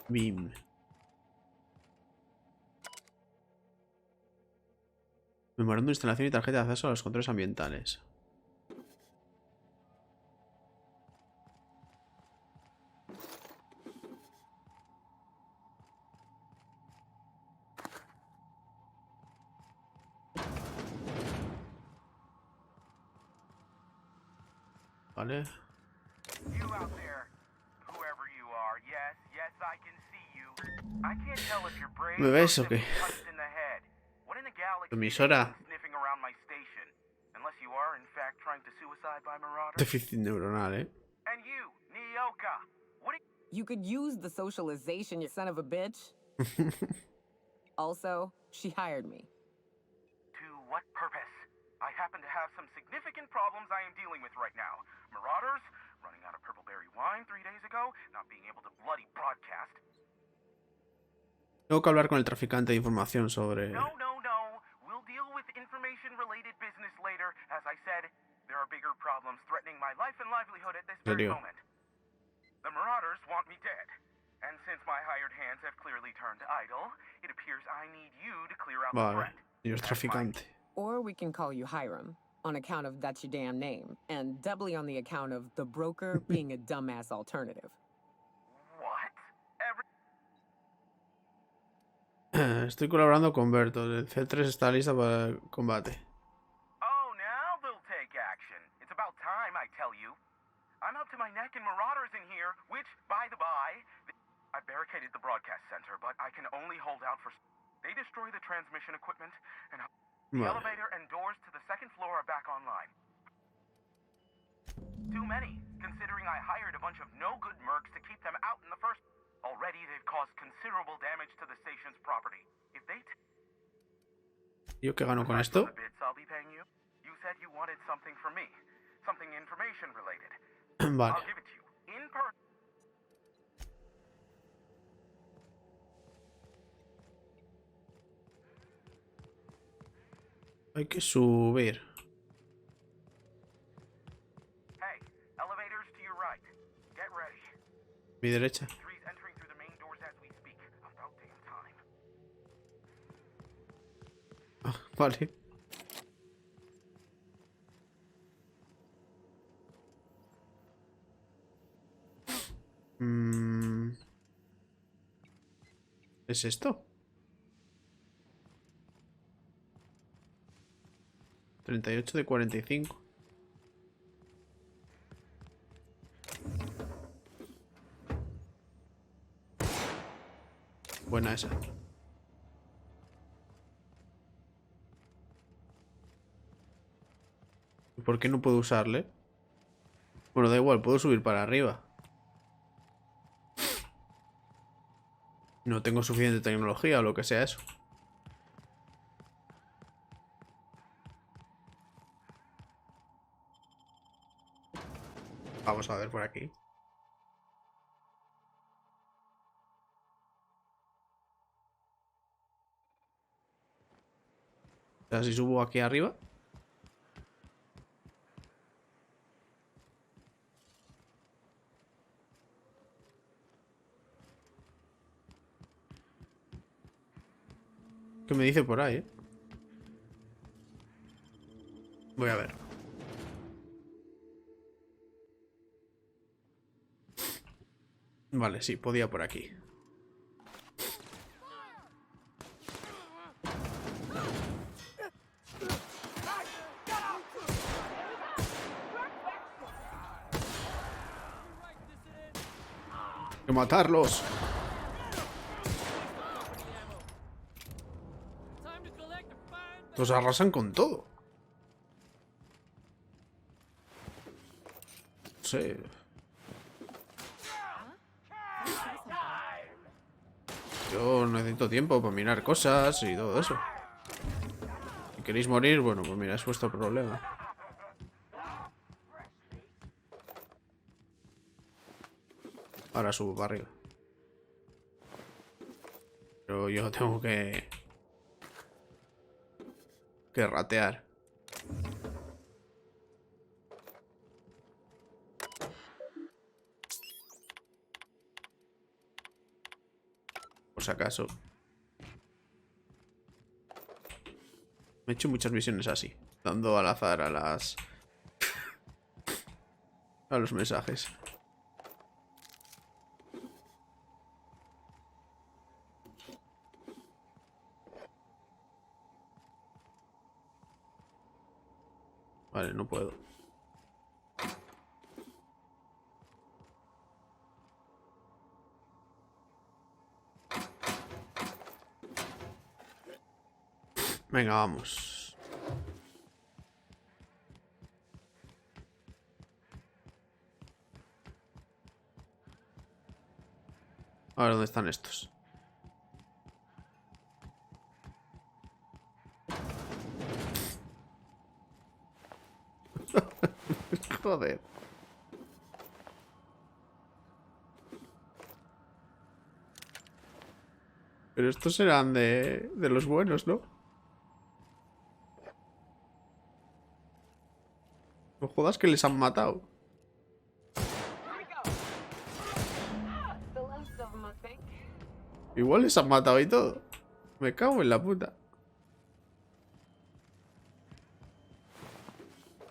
Speaker 1: Beam. Memorando de instalación y tarjeta de acceso a los controles ambientales. Vale.
Speaker 7: You out there, whoever you are, yes, I can see you. I can't tell if you're brave
Speaker 1: ¿Me
Speaker 7: or
Speaker 1: ves o
Speaker 7: simply
Speaker 1: qué?
Speaker 7: touched in the head. What in the galaxy
Speaker 1: Emisora.
Speaker 7: is sniffing around my station? Unless you are, in fact, trying to suicide by marauders.
Speaker 1: Déficit neuronal,
Speaker 7: And you, Nyoka, what do
Speaker 9: You could use the socialization, you son of a bitch. Also, she hired me.
Speaker 7: To what purpose? I happen to have some significant problems I am dealing with right now. Marauders, running out of purpleberry wine 3 days ago, not being able to bloody broadcast.
Speaker 1: Tengo que hablar con el traficante de información sobre...
Speaker 7: No. We'll deal with information-related business later. As I said, there are bigger problems threatening my life and livelihood at this very moment. The Marauders want me dead. And since my hired hands have clearly turned idle, it appears I need you to clear out the
Speaker 1: Vale,
Speaker 7: threat.
Speaker 1: señor traficante.
Speaker 9: Or we can call you Hiram, on account of that's your damn name, and doubly on the account of the broker being a dumbass alternative.
Speaker 7: What?
Speaker 1: Estoy colaborando con Berto. El C3 está lista para el combate.
Speaker 7: Oh, now they'll take action. It's about time, I tell you. I'm up to my neck in Marauders in here, which, by the by, I barricaded the broadcast center, but I can only hold out for... They destroy the transmission equipment, and the elevator and doors to the second floor are back online. Too many, considering I hired a bunch of no-good mercs to keep them out in the first... Already, they've caused considerable damage to the station's property. If they...
Speaker 1: ¿Yo qué gano con esto?
Speaker 7: You said you wanted something from me. Something information related.
Speaker 1: Vale.
Speaker 7: I'll give it to you. In person.
Speaker 1: Hay que subir.
Speaker 7: Hey, elevators to your right. Get ready.
Speaker 1: Mi derecha.
Speaker 7: Three's entering through the main doors as we speak. About damn time.
Speaker 1: Ah, vale. ¿Es esto? 38 de 45. Buena esa. ¿Por qué no puedo usarle? Bueno, da igual, puedo subir para arriba. No tengo suficiente tecnología o lo que sea eso. Vamos a ver por aquí. O sea, si subo aquí arriba. ¿Qué me dice por ahí, Voy a ver. Vale, sí, podía por aquí. Hay que matarlos. Los arrasan con todo. No sé. Yo necesito tiempo para mirar cosas y todo eso. Si queréis morir, bueno, pues mira, es vuestro problema. Ahora subo para arriba. Pero yo tengo que ratear. Por si acaso. Me he hecho muchas misiones así, dando al azar a las a los mensajes. Vale, no puedo. Venga, vamos. A ver dónde están estos. Joder. Pero estos serán de los buenos, ¿no? No jodas que les han matado. Igual les han matado y todo. Me cago en la puta.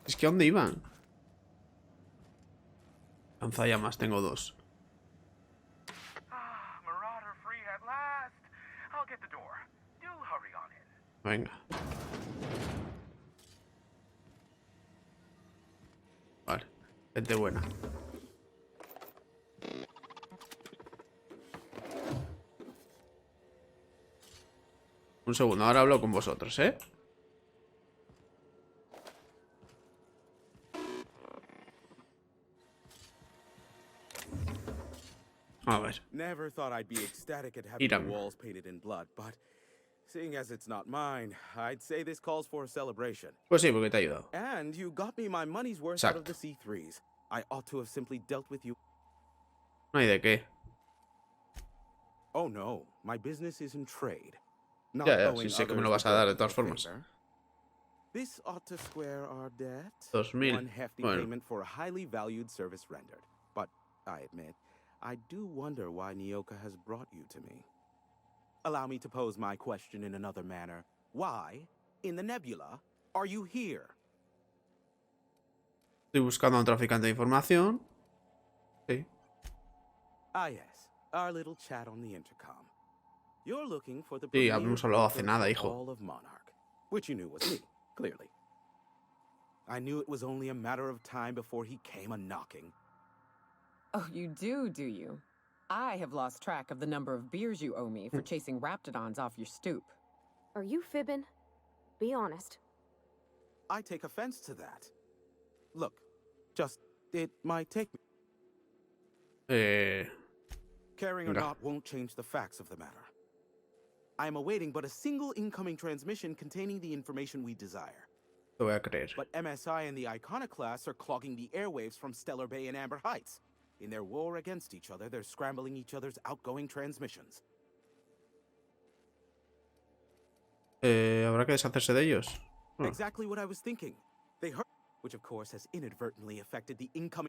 Speaker 1: Es que ¿a dónde iban? Lanzallamas, tengo 2. Venga. Vale, gente buena. Un segundo, ahora hablo con vosotros, ¿eh? A ver.
Speaker 15: Never thought I'd be ecstatic at having the walls painted in blood, but seeing as it's not mine, I'd say this calls for a celebration.
Speaker 1: Pues sí, porque te he ayudado.
Speaker 15: And you got me my money's worth out of the C3s. I ought to have simply dealt with you.
Speaker 1: No hay de qué.
Speaker 15: Oh no, my business is in trade.
Speaker 1: Ya, sí sé que me lo vas a dar de todas formas.
Speaker 15: This ought to square our debt.
Speaker 1: 2000.
Speaker 15: One hefty payment for a highly valued service rendered. But I admit, I do wonder why Nyoka has brought you to me. Allow me to pose my question in another manner. Why, in the nebula, are you here?
Speaker 1: Estoy buscando a un traficante de información. Sí.
Speaker 15: Ah, yes. Our little chat on the intercom. You're looking for the
Speaker 1: Sí, habíamos hablado hace nada, hijo.
Speaker 15: All of Monarch, which you knew was me, clearly. I knew it was only a matter of time before he came a-knocking.
Speaker 9: Oh, you do you? I have lost track of the number of beers you owe me for chasing raptidons off your stoop.
Speaker 13: Are you fibbing? Be honest.
Speaker 15: I take offense to that. Look, it might take me. Caring or not won't change the facts of the matter. I am awaiting but a single incoming transmission containing the information we desire.
Speaker 1: Lo voy a creer.
Speaker 15: But MSI and the Iconoclasts are clogging the airwaves from Stellar Bay and Amber Heights. In their war against each other, they're scrambling each other's outgoing transmissions.
Speaker 1: Habrá que deshacerse de ellos.
Speaker 15: Exactly what I was thinking. They hurt, which of course has inadvertently affected the incoming.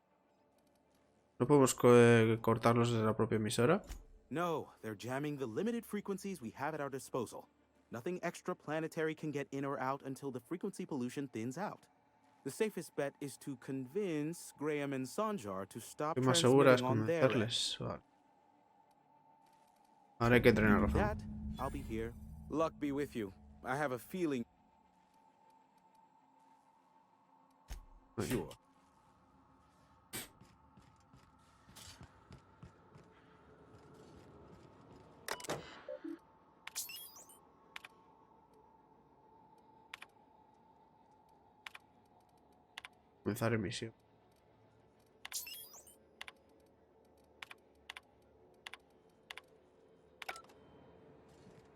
Speaker 1: ¿No podemos cortarlos desde la propia emisora?
Speaker 15: No, they're jamming the limited frequencies we have at our disposal. Nothing extraplanetary can get in or out until the frequency pollution thins out. The safest bet is to convince Graham and Sanjar to stop transmitting on their end.
Speaker 1: Ahora hay que entrenar razón.
Speaker 15: Dad, I'll be here. Luck be with you. I have a feeling. Sure.
Speaker 1: Comenzar emisión.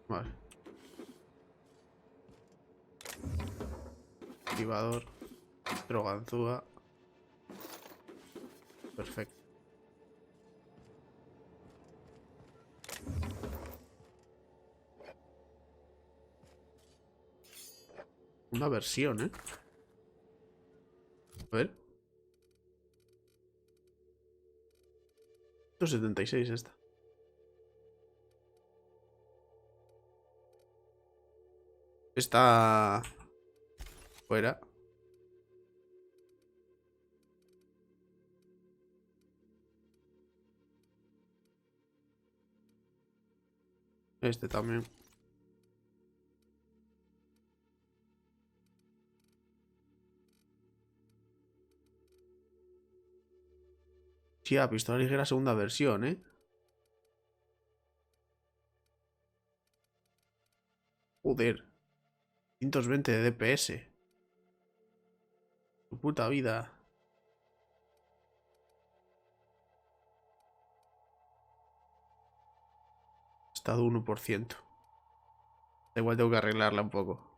Speaker 1: Vale. Activador. Droganzúa. Perfecto. Una versión, ¿eh? A ver. 176 esta. Está fuera. Este también. Sí, a pistola ligera segunda versión, ¿eh? Joder. 120 de DPS. Su puta vida. Estado 1%. Igual tengo que arreglarla un poco.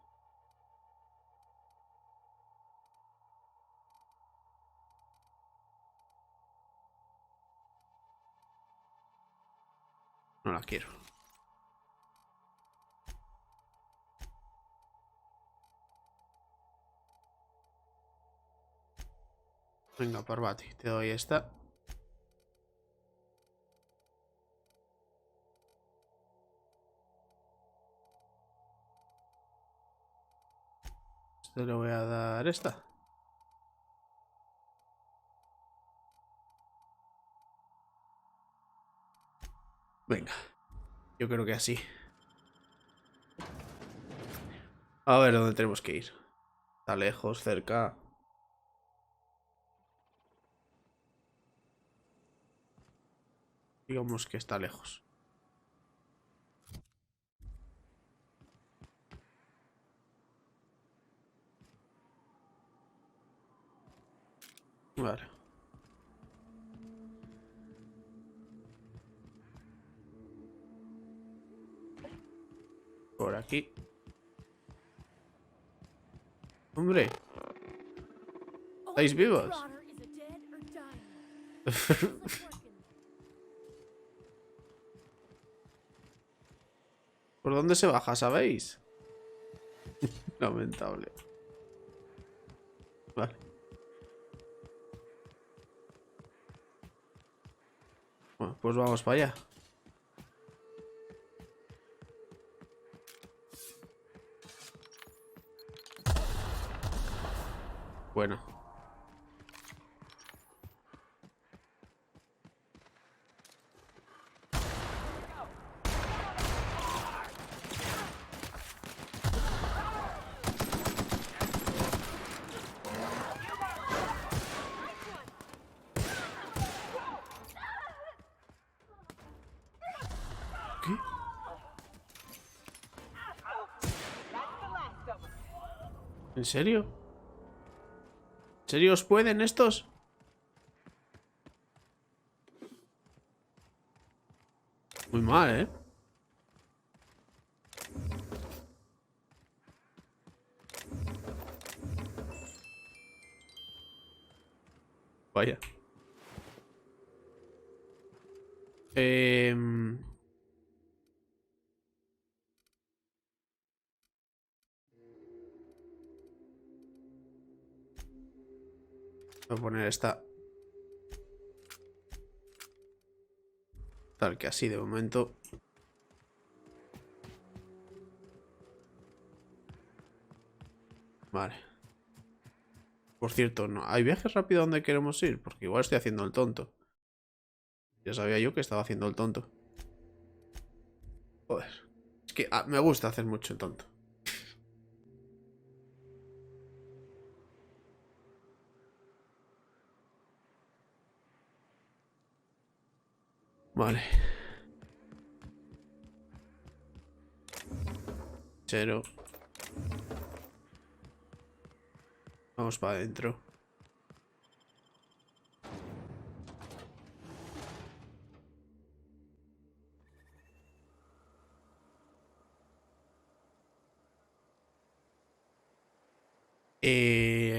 Speaker 1: No la quiero. Venga, Parvati, te doy esta. Este le voy a dar esta. Venga, yo creo que así. A ver dónde tenemos que ir. Está lejos, cerca. Digamos que está lejos. Vale. Por aquí. Hombre. ¿Estáis vivos? ¿Por dónde se baja, sabéis? Lamentable. Vale. Bueno, pues vamos para allá. Bueno. ¿Qué? ¿En serio? ¿En serio os pueden estos? Muy mal, ¿eh? Vaya. Voy a poner esta. Tal que así de momento. Vale. Por cierto, no. ¿Hay viajes rápidos donde queremos ir? Porque igual estoy haciendo el tonto. Ya sabía yo que estaba haciendo el tonto. Es que me gusta hacer mucho tonto. Vale. Cero. Vamos para adentro.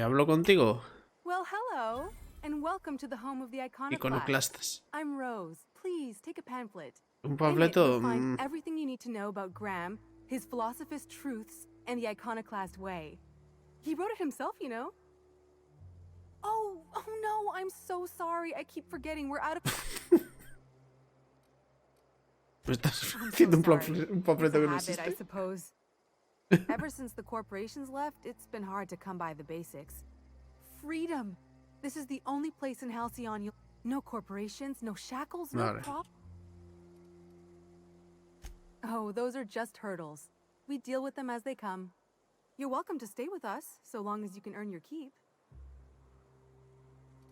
Speaker 1: ¿Hablo contigo?
Speaker 16: Well, hello, and welcome to the home of the iconoclast.
Speaker 1: Iconoclastas.
Speaker 16: I'm Rose. Please take a pamphlet.
Speaker 1: Un
Speaker 16: In it,
Speaker 1: panfleto.
Speaker 16: you'll find everything you need to know about Graham, his philosophist truths, and the iconoclast way. He wrote it himself, you know. Oh no, I'm so sorry. I keep forgetting. We're out of.
Speaker 1: Me estás
Speaker 16: I'm
Speaker 1: haciendo
Speaker 16: so
Speaker 1: un
Speaker 16: sorry.
Speaker 1: panfleto que no
Speaker 16: It's a habit, I
Speaker 1: existe.
Speaker 16: suppose. Ever since the corporations left, it's been hard to come by the basics. Freedom. This is the only place in Halcyon you'll... No corporations, no shackles, no
Speaker 1: Vale.
Speaker 16: prop. Oh, those are just hurdles. We deal with them as they come. You're welcome to stay with us, so long as you can earn your keep.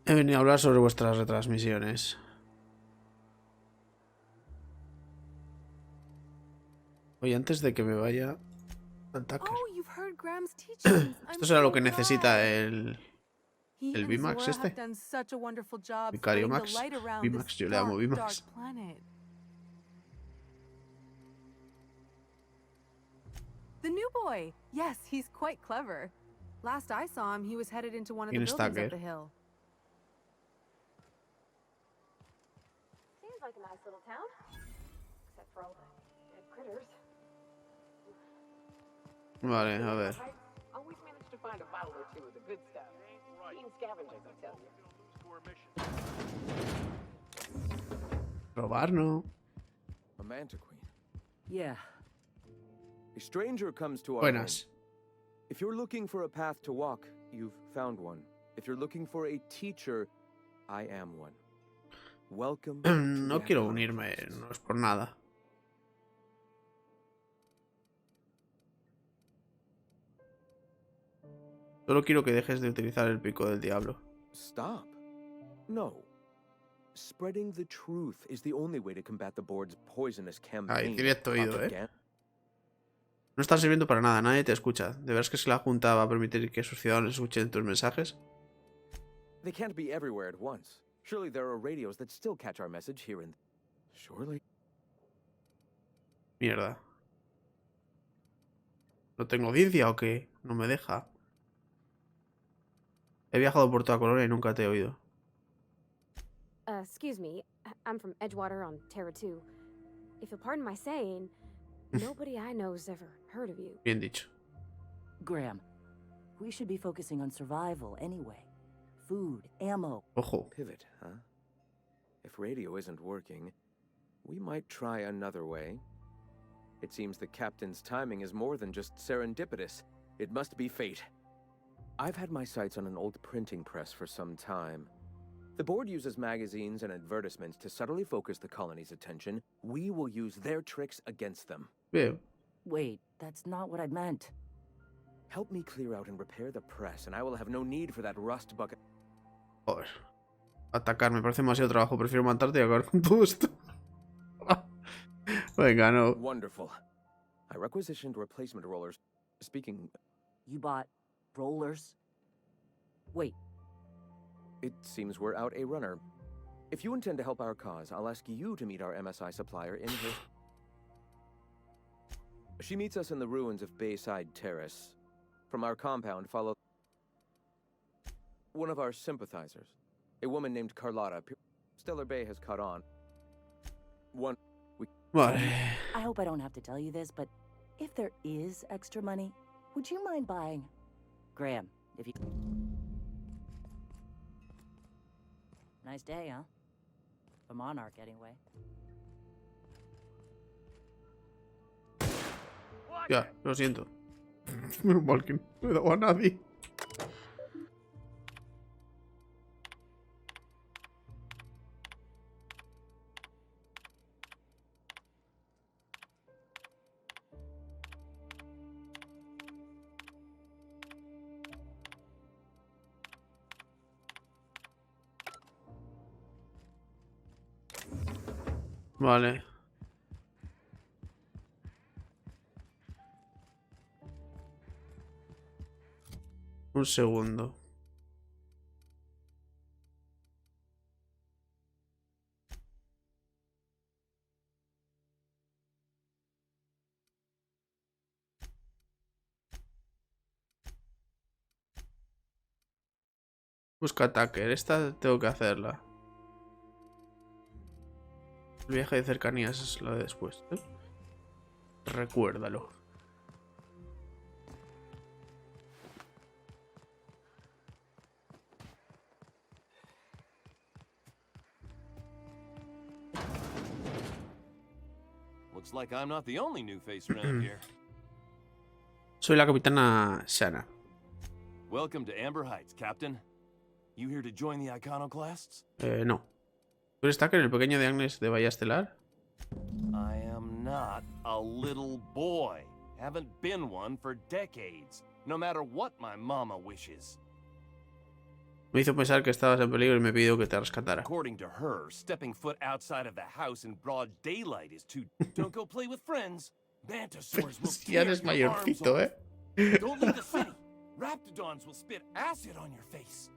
Speaker 1: He venido a hablar sobre vuestras retransmisiones. Oye, antes de que me vaya al Tucker.
Speaker 16: Oh, you've heard Graham's teachings.
Speaker 1: Esto será lo que necesita el
Speaker 16: He and
Speaker 1: VMAX
Speaker 16: Zora
Speaker 1: este.
Speaker 16: have done such a wonderful job
Speaker 1: Vicario
Speaker 16: spreading the
Speaker 1: Max.
Speaker 16: light around
Speaker 1: VMAX,
Speaker 16: this
Speaker 1: yo le llamo
Speaker 16: dark,
Speaker 1: VMAX.
Speaker 16: dark planet. The new boy. Yes, he's quite clever. Last I saw him, he was headed into one of the
Speaker 1: ¿Quién está
Speaker 16: buildings up
Speaker 1: aquel?
Speaker 16: the hill.
Speaker 13: Seems like a nice little town. Except for all the dead critters.
Speaker 1: Vale, a ver.
Speaker 9: Always manage to find a bottle or two of the good stuff. Keen scavengers, I tell you.
Speaker 1: Robar, no.
Speaker 17: A manta queen.
Speaker 18: Yeah.
Speaker 17: A stranger comes to our
Speaker 1: Buenas.
Speaker 17: home. If you're looking for a path to walk, you've found one. If you're looking for a teacher, I am one. Welcome.
Speaker 1: No quiero unirme, no es por nada. Solo quiero que dejes de utilizar el pico del diablo.
Speaker 17: Stop. No. Spreading the truth is the only way to combat the board's poisonous campaign.
Speaker 1: Ahí, directo oído,
Speaker 17: Propaganda.
Speaker 1: No está sirviendo para nada, nadie te escucha. ¿De veras que si la Junta va a permitir que sus ciudadanos escuchen tus mensajes?
Speaker 17: They can't be everywhere at once. Surely there are radios that still catch our message here and... Surely...
Speaker 1: Mierda. ¿No tengo audiencia o qué? No me deja. He viajado por toda Colonia y nunca te he oído.
Speaker 13: Excuse me. I'm from Edgewater on Terra 2. If you'll pardon my saying, nobody I know's ever heard of you.
Speaker 1: Bien dicho.
Speaker 18: Graham, we should be focusing on survival anyway. Food, ammo.
Speaker 1: Ojo.
Speaker 17: Pivot, huh? If radio isn't working, we might try another way. It seems the captain's timing is more than just serendipitous. It must be fate. I've had my sights on an old printing press for some time. The board uses magazines and advertisements to subtly focus the colony's attention. We will use their tricks against them.
Speaker 1: Bien.
Speaker 18: Wait, that's not what I meant.
Speaker 17: Help me clear out and repair the press, and I will have no need for that rust bucket.
Speaker 1: Joder. Atacar me parece demasiado trabajo. Prefiero matarte y acabar con todo esto. Venga, no.
Speaker 17: Wonderful. I requisitioned replacement rollers. Speaking...
Speaker 18: You bought rollers? Wait.
Speaker 17: It seems we're out a runner. If you intend to help our cause, I'll ask you to meet our MSI supplier in her... She meets us in the ruins of Bayside Terrace. From our compound, follow... one of our sympathizers. A woman named Carlotta. Stellar Bay has caught on. One...
Speaker 1: Vale.
Speaker 18: I hope I don't have to tell you this, but if there is extra money, would you mind buying... Graham, if you... Nice day, huh? For Monarch, anyway.
Speaker 1: Ya, lo siento. Menos mal que no le he dado a nadie. Vale. Un segundo. Busca attacker. Esta tengo que hacerla. El viaje de cercanías es la de después, ¿eh? Recuérdalo.
Speaker 19: Looks like I'm not the only new face around here.
Speaker 1: Soy la capitana Shanna.
Speaker 19: Welcome to Amber Heights, Captain. You here to join the iconoclasts?
Speaker 1: No. ¿Tú eres Tucker, el pequeño de Agnes de Bahía Estelar?
Speaker 19: I am not a little boy. Haven't been one for decades. No matter what my mama wishes.
Speaker 1: Me hizo pensar que estabas en peligro y me pidió que te rescatara.
Speaker 19: According to her, stepping foot outside of the house in broad daylight is too. Don't go play with friends. Mantisaurs will
Speaker 1: Ya
Speaker 19: tear
Speaker 1: eres
Speaker 19: your
Speaker 1: mayorcito,
Speaker 19: arms
Speaker 1: ¿eh?
Speaker 19: off. Don't leave the city. Raptidons will spit acid on your face.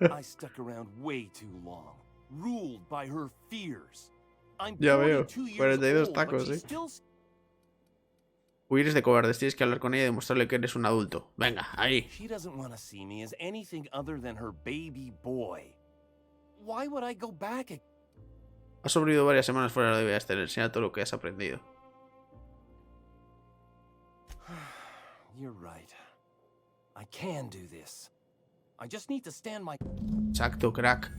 Speaker 19: I stuck around way too long, ruled by her fears. I'm
Speaker 1: Ya veo,
Speaker 19: 42 years
Speaker 1: 42
Speaker 19: old, but
Speaker 1: tacos,
Speaker 19: she's
Speaker 1: ¿eh?
Speaker 19: still.
Speaker 1: Huir es de cobardes, tienes que hablar con ella y demostrarle que eres un adulto. Venga, ahí.
Speaker 19: She doesn't want to see me as anything other than her baby boy. Why would I go back?
Speaker 1: Has sobrevivido varias semanas fuera de Bahía Estelar. Enseña todo lo que has aprendido.
Speaker 19: You're right. I can do this. I just need to stand my.
Speaker 1: Exacto, crack.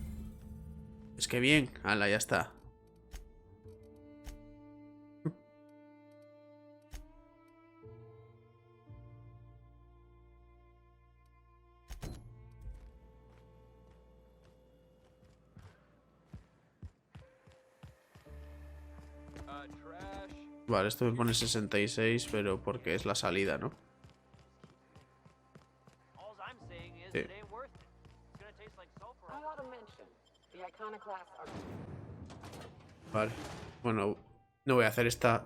Speaker 1: Es que bien. Hala, ya está. Vale, esto me pone 66, pero porque es la salida, ¿no? Sí. Vale. Bueno, no voy a hacer esta.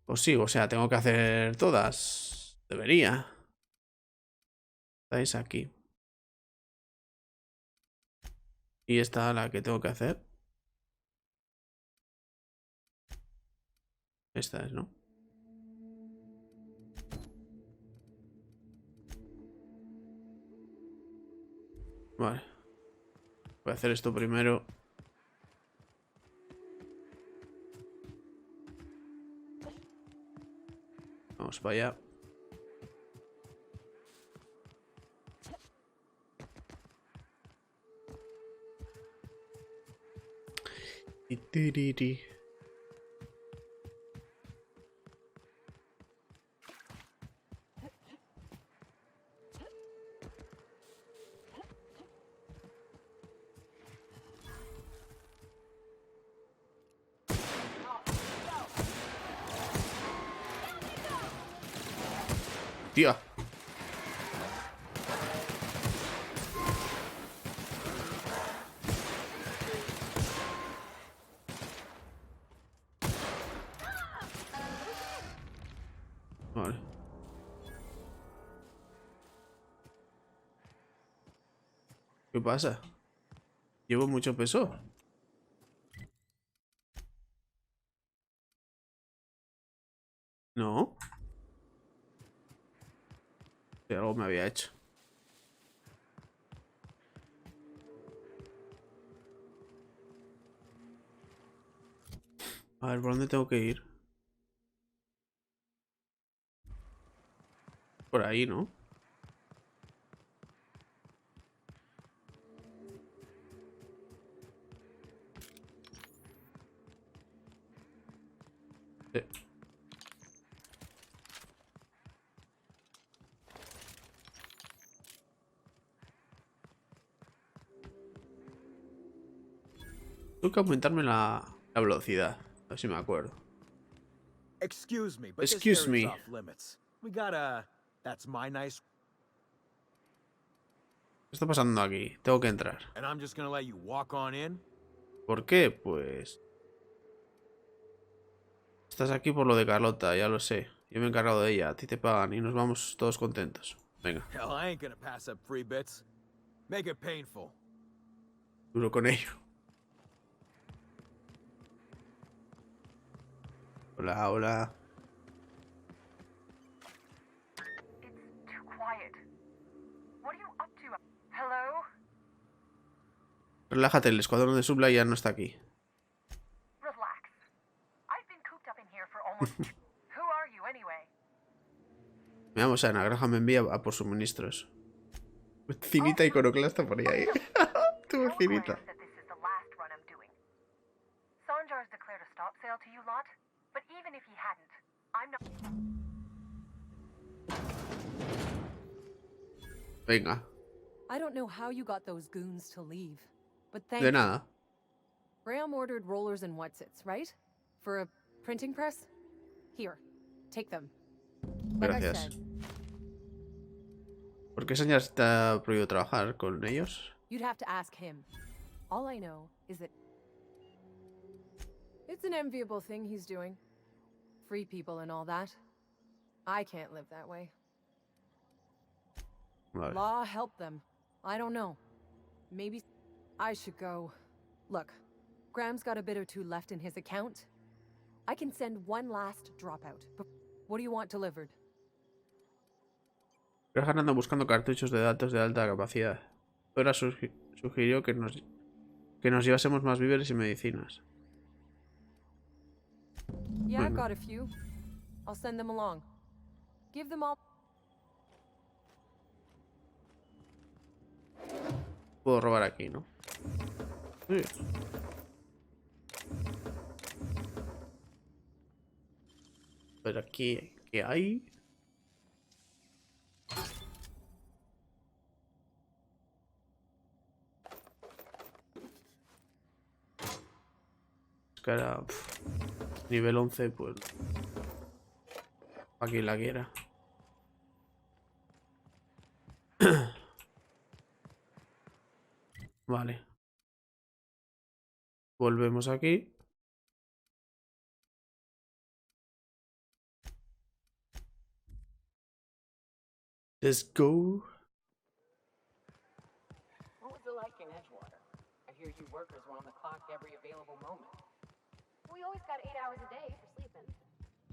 Speaker 1: O sí, o sea, tengo que hacer todas. Debería. Estáis aquí. Y esta la que tengo que hacer. Esta es, ¿no? Vale. Voy a hacer esto primero. Vamos para allá. Y tiriri. Tía. Vale. ¿Qué pasa? ¿Llevo mucho peso? No. Si algo me había hecho. A ver, ¿por dónde tengo que ir? Por ahí, ¿no? Sí. Tengo que aumentarme la velocidad. A ver si me acuerdo.
Speaker 20: Excuse me, but
Speaker 1: Excuse
Speaker 20: this
Speaker 1: me.
Speaker 20: area is off limits. We gotta. That's my nice.
Speaker 1: ¿Qué está pasando aquí? Tengo que entrar.
Speaker 20: And I'm just gonna let you walk on in.
Speaker 1: ¿Por qué? Pues... Estás aquí por lo de Carlota, ya lo sé. Yo me he encargado de ella, a ti te pagan y nos vamos todos contentos. Venga.
Speaker 20: Hell, I ain't gonna pass up free bits. Make it painful.
Speaker 1: Duro con ello. Hola, hola.
Speaker 21: Too quiet. What are you up to? Hello?
Speaker 1: Relájate, el escuadrón de Subla ya no está aquí.
Speaker 21: Relax. I've been cooped up in here for almost... Who are you anyway?
Speaker 1: Me llamo Sana, Graham me envía a por suministros. Vecinita iconoclasta por ahí. Tu vecinita.
Speaker 21: Sanjar's declared a stop sale to you lot, but even if he hadn't, I'm not...
Speaker 1: Venga.
Speaker 22: I don't know how you got those goons to leave, but thank
Speaker 1: De nada.
Speaker 22: Graham ordered rollers and whatsits, right? For a printing press? Here, take them. Like I
Speaker 1: Gracias.
Speaker 22: said,
Speaker 1: ¿Por qué Señor está prohibido trabajar con ellos?
Speaker 22: you'd have to ask him. All I know is that it's an enviable thing he's doing. Free people and all that. I can't live that way.
Speaker 1: Vale.
Speaker 22: Law help them. I don't know. Maybe I should go. Look, Graham's got a bit or two left in his account. I can send one last dropout. But what do you want delivered?
Speaker 1: Graham anda buscando cartuchos de datos de alta capacidad. Ahora sugirió que nos llevásemos más víveres y medicinas.
Speaker 22: Yeah, I've
Speaker 1: Bueno.
Speaker 22: got a few. I'll send them along. Give them all.
Speaker 1: Puedo robar aquí, ¿no? Sí. Pero aquí, ¿qué hay? Es que ahora, nivel 11, pues... Aquí la quiera. Vale. Volvemos aquí. Let's go.
Speaker 23: What was it like in Edgewater? I hear you workers were on the clock every available moment.
Speaker 13: We always got 8 hours a day for sleeping.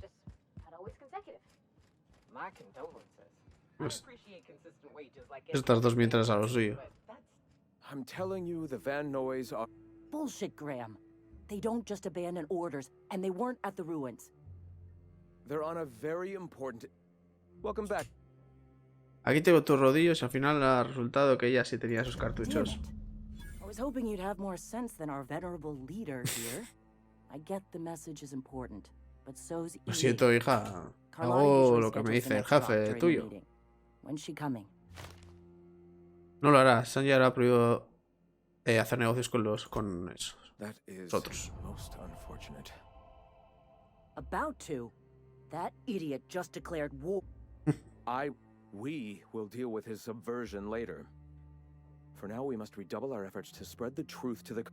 Speaker 13: Just not always consecutive.
Speaker 23: My condolences. I
Speaker 1: Pues,
Speaker 23: appreciate consistent wages like
Speaker 1: estas dos mientras a lo suyo.
Speaker 17: I'm telling you, the Van Noys are...
Speaker 18: Bullshit, Graham. They don't just abandon orders, and they weren't at the ruins.
Speaker 17: They're on a very important... Welcome back.
Speaker 1: Aquí tengo tus rodillos y al final ha resultado que ella sí tenía esos cartuchos.
Speaker 18: I was hoping you'd have more sense than our venerable leader here. I get the message is important, but so's
Speaker 1: Lo siento, hija.
Speaker 18: Carlotta
Speaker 1: Hago
Speaker 18: usually
Speaker 1: lo que me
Speaker 18: schedules the
Speaker 1: dice el
Speaker 18: next drop
Speaker 1: jefe
Speaker 18: during the
Speaker 1: tuyo.
Speaker 18: meeting. When's she coming?
Speaker 1: No lo hará. Sanjay ha prohibido hacer negocios con
Speaker 17: That is
Speaker 1: nosotros.
Speaker 17: most unfortunate.
Speaker 18: About to. That idiot just declared war.
Speaker 17: We will deal with his subversion later. For now, we must redouble our efforts to spread the truth to the...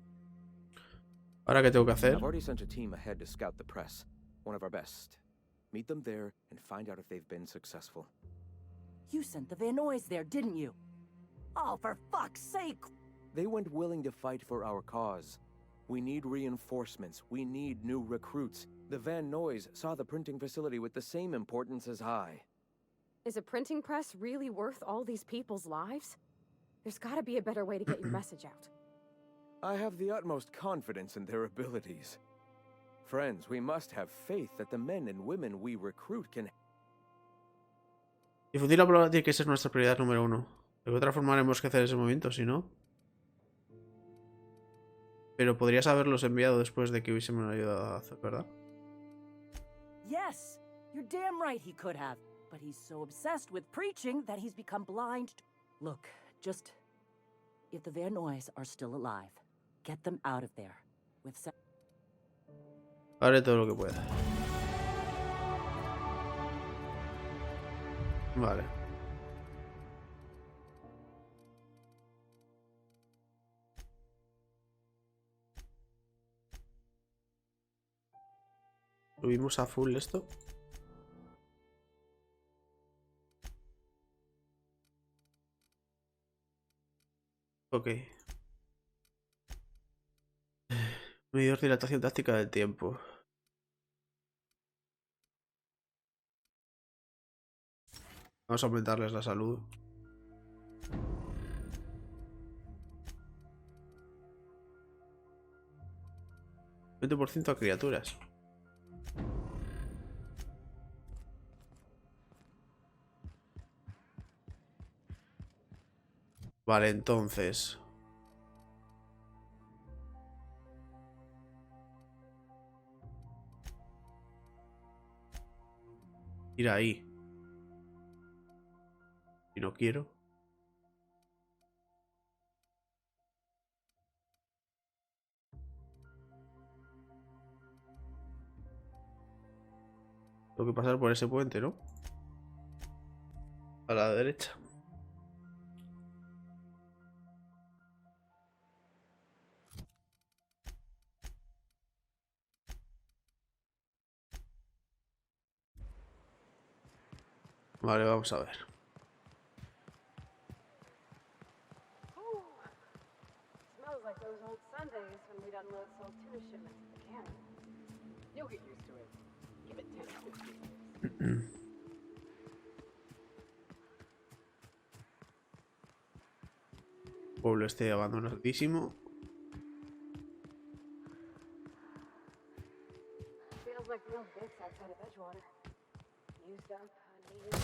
Speaker 1: ¿Ahora qué tengo que hacer?
Speaker 17: I've already sent a team ahead to scout the press. One of our best. Meet them there and find out if they've been successful.
Speaker 18: You sent the Van Noys there, didn't you? Oh, for fuck's sake!
Speaker 17: They went willing to fight for our cause. We need reinforcements. We need new recruits. The Van Noys saw the printing facility with the same importance as I.
Speaker 13: Is a printing press really worth all these people's lives? There's gotta be a better way to get your message out.
Speaker 17: I have the utmost confidence in their abilities. Friends, we must have faith that the men and women we recruit can...
Speaker 1: Difundir la palabra tiene que ser nuestra prioridad número 1. De otra forma haremos que hacer ese momento, si no. Pero podrías haberlos enviado después de que hubiésemos ayudado a hacer, ¿verdad?
Speaker 18: Yes, you're damn right he could have. But he's so obsessed with preaching that he's become blind. Look, just... If the Van Noys are still alive, get them out of there. With
Speaker 1: Haré todo lo que pueda. Vale. Subimos a full esto. Ok. Medidor de dilatación táctica del tiempo. Vamos a aumentarles la salud. %, a criaturas. Vale, entonces. Ir ahí. Si no quiero. Tengo que pasar por ese puente, ¿no? A la derecha. Vale, vamos a ver.
Speaker 13: Smells like those old Sundays when we'd unload sold tuna shipments at the cannon. You'll get used to it. Give it 10 to 15 days.
Speaker 1: Pueblo este abandonadísimo.
Speaker 13: Feels like real bits outside of Edgewater. Used up, unneeded.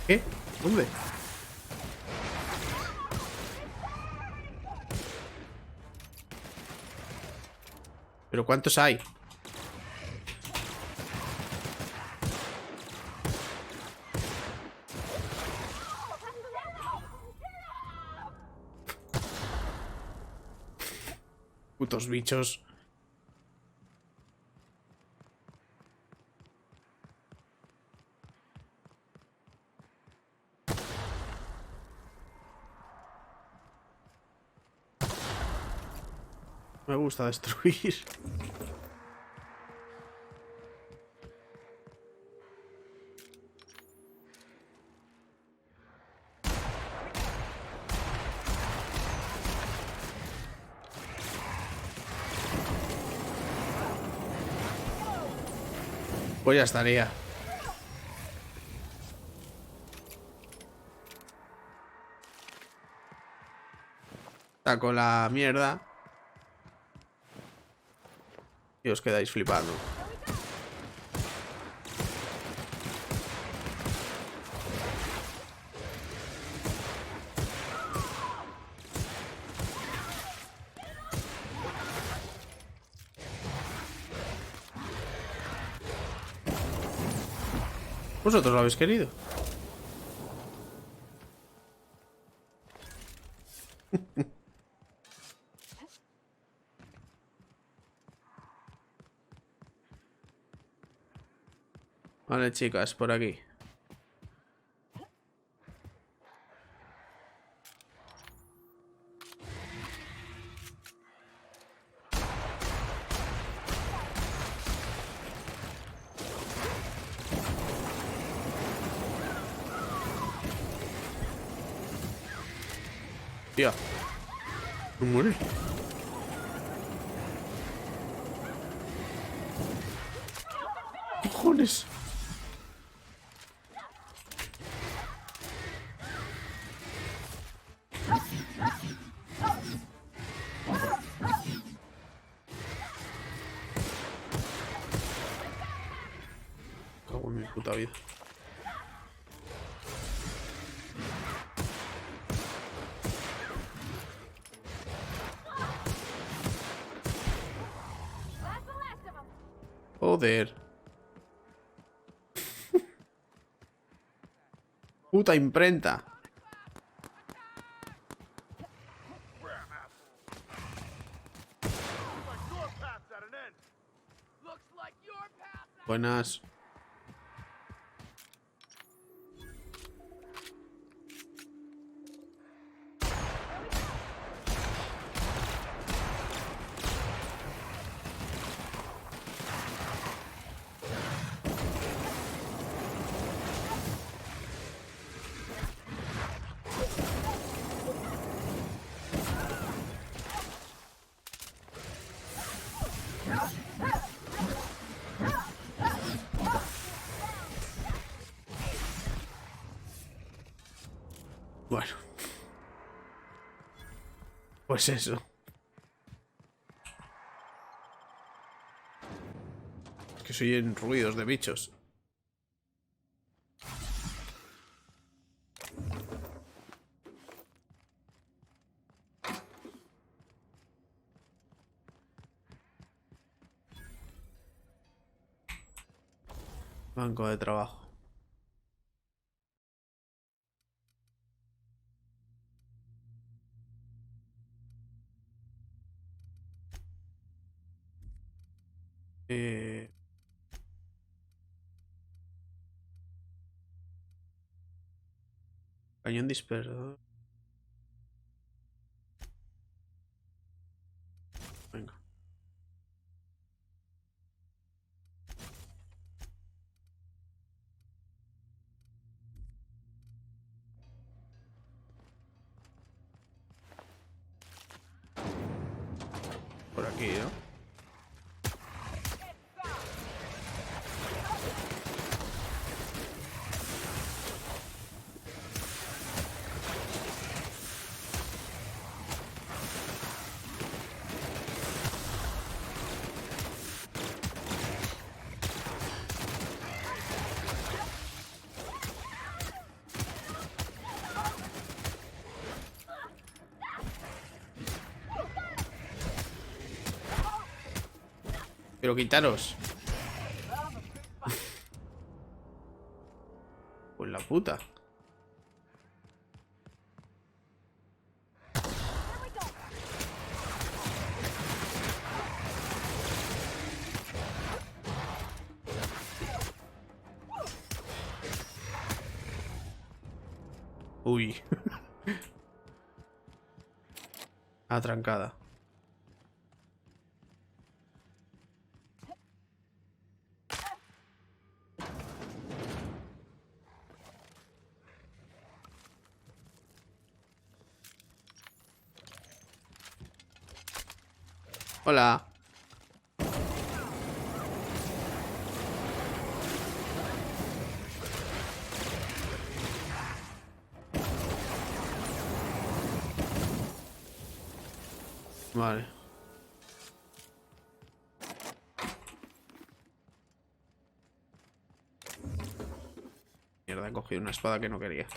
Speaker 1: ¿Qué? ¿Dónde? ¿Pero cuántos hay? Putos bichos. Me gusta destruir. Pues ya estaría. Saco la mierda. Y os quedáis flipando. ¿Vosotros lo habéis querido? Vale, chicas, por aquí. Tía. No muere. ¿Qué cojones? Cago en mi puta vida. Joder. Puta imprenta. Buenas. Bueno. Pues eso. Es que se oyen ruidos de bichos. Banco de trabajo. Cañón disperso. Venga. Por aquí, ¿no? Pero quitaros. Pues la puta. Uy. Atrancada. Hola. Vale. Mierda, he cogido una espada que no quería.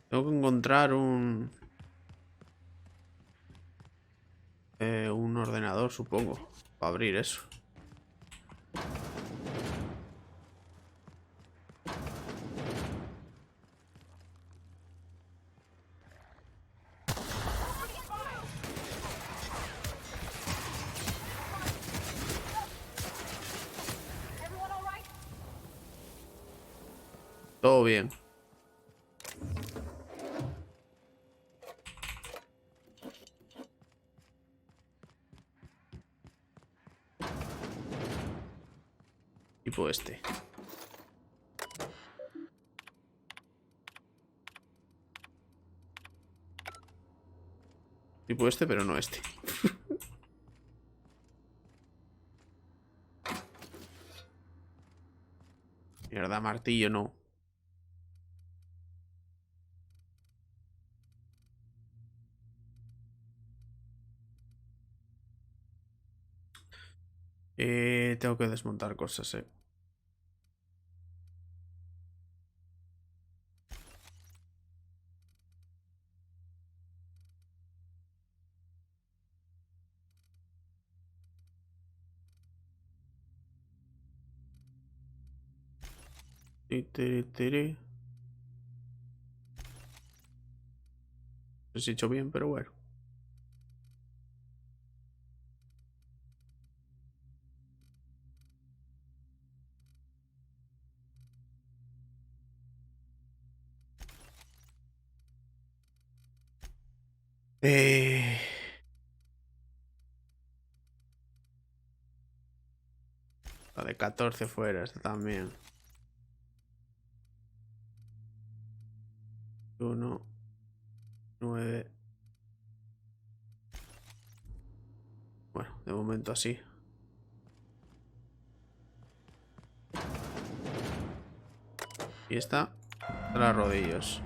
Speaker 1: Tengo que encontrar un ordenador, supongo, para abrir eso. Todo bien. Tipo este. Tipo este, pero no este. Mierda, martillo no. Tengo que desmontar cosas, No sé si he hecho bien, pero bueno. La de 14 fuera, esta también. 1, 9. Bueno, de momento así. Y esta a las rodillas.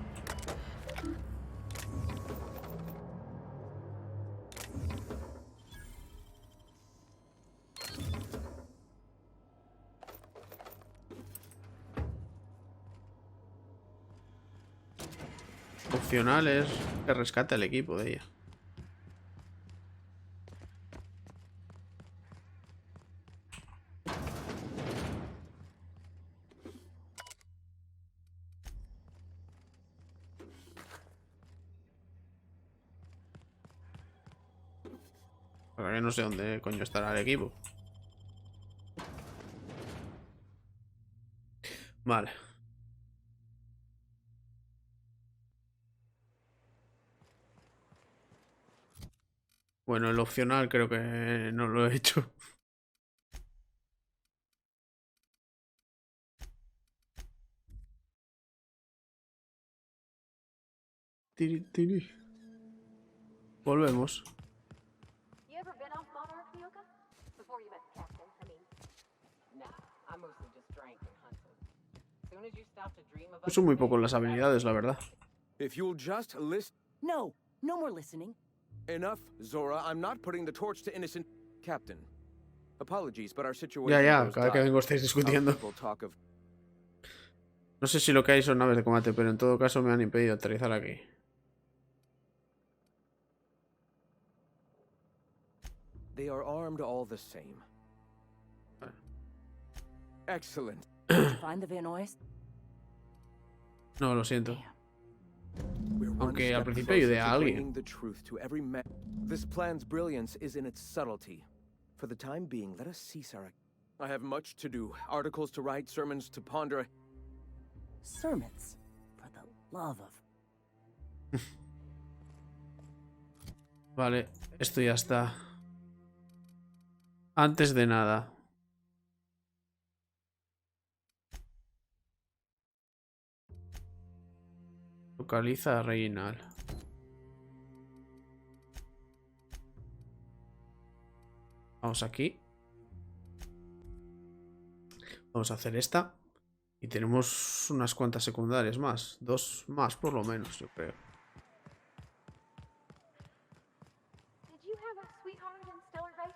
Speaker 1: Opcional es que rescate al equipo de ella. Porque no sé dónde coño estará el equipo. Vale. Bueno, el opcional creo que no lo he hecho. Tiri, tiri. Volvemos.
Speaker 13: You ever been off Monarca, Nyoka? Before you met the captain, I mean.
Speaker 23: Nah, I mostly just drank and hunted. As soon as you stop to dream about
Speaker 1: Uso muy poco las habilidades, la verdad.
Speaker 17: If you'll just listen.
Speaker 18: No, no more listening.
Speaker 17: Enough, Zora. I'm not putting the torch to innocent. Captain. Apologies, but our situation
Speaker 1: Ya,
Speaker 17: goes
Speaker 1: cada que
Speaker 17: dire.
Speaker 1: vengo estáis discutiendo.
Speaker 17: People talk of...
Speaker 1: No sé si lo que hay son naves de combate, pero en todo caso me han impedido aterrizar aquí.
Speaker 17: They are armed all the same. Excellent.
Speaker 18: Did you find the Vanois?
Speaker 1: No, lo siento.
Speaker 17: We're one
Speaker 1: Aunque al
Speaker 17: step
Speaker 1: principio
Speaker 17: closer
Speaker 1: ayudé
Speaker 17: to
Speaker 1: a alguien.
Speaker 17: bringing the truth to every man. This plan's brilliance is in its subtlety. For the time being, let us cease our... I have much to do. Articles to write, sermons to ponder.
Speaker 18: Sermons? For the love of...
Speaker 1: Vale, esto ya está. Antes de nada. Localiza a Reinal. Vamos aquí. Vamos a hacer esta. Y tenemos unas cuantas secundarias más. 2 más por lo menos, yo creo.
Speaker 13: Did you have a sweetheart in Stellar Bay?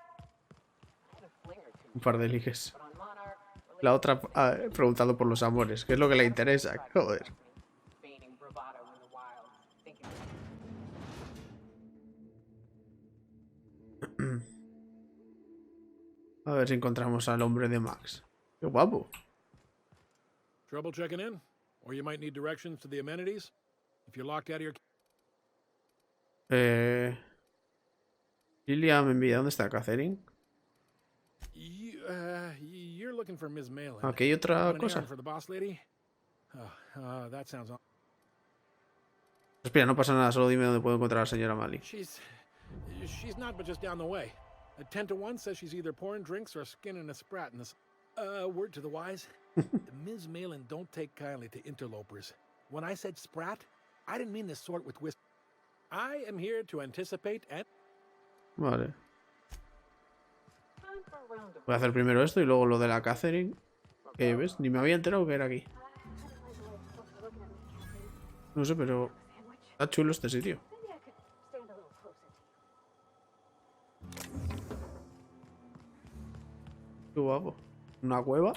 Speaker 23: I had a fling or two,
Speaker 1: Un par de ligues.
Speaker 23: but on Monarch,
Speaker 1: La otra preguntando por los amores, que es lo que le interesa. Joder.
Speaker 23: feigning bravado in the wild, thinking
Speaker 1: A ver si encontramos al hombre de Max. Qué guapo.
Speaker 2: Trouble checking in? Or you might need directions to the amenities? If you're locked out of your...
Speaker 1: Lilia me envía. ¿Dónde está Catherine?
Speaker 2: You're looking for Ms. Malin.
Speaker 1: Aquí hay otra
Speaker 2: On an
Speaker 1: cosa.
Speaker 2: errand for the boss lady? That sounds...
Speaker 1: Espera, no pasa nada. Solo dime dónde puedo encontrar a la señora Mali.
Speaker 2: She's not but just down the way. A 10 to 1 says she's either pouring drinks or skinning a sprat in this. Word to the wise. Ms. Malin don't take kindly to interlopers. When I said sprat, I didn't mean the sort with whisk. I am here to anticipate and...
Speaker 1: Vale.
Speaker 23: time for a round of...
Speaker 1: Voy a hacer primero esto y luego lo de la Catherine. Que ves, ni me había enterado que era aquí. No sé, pero está chulo este sitio.
Speaker 13: Maybe I could stand a little closer to you.
Speaker 1: Qué guapo. Una cueva.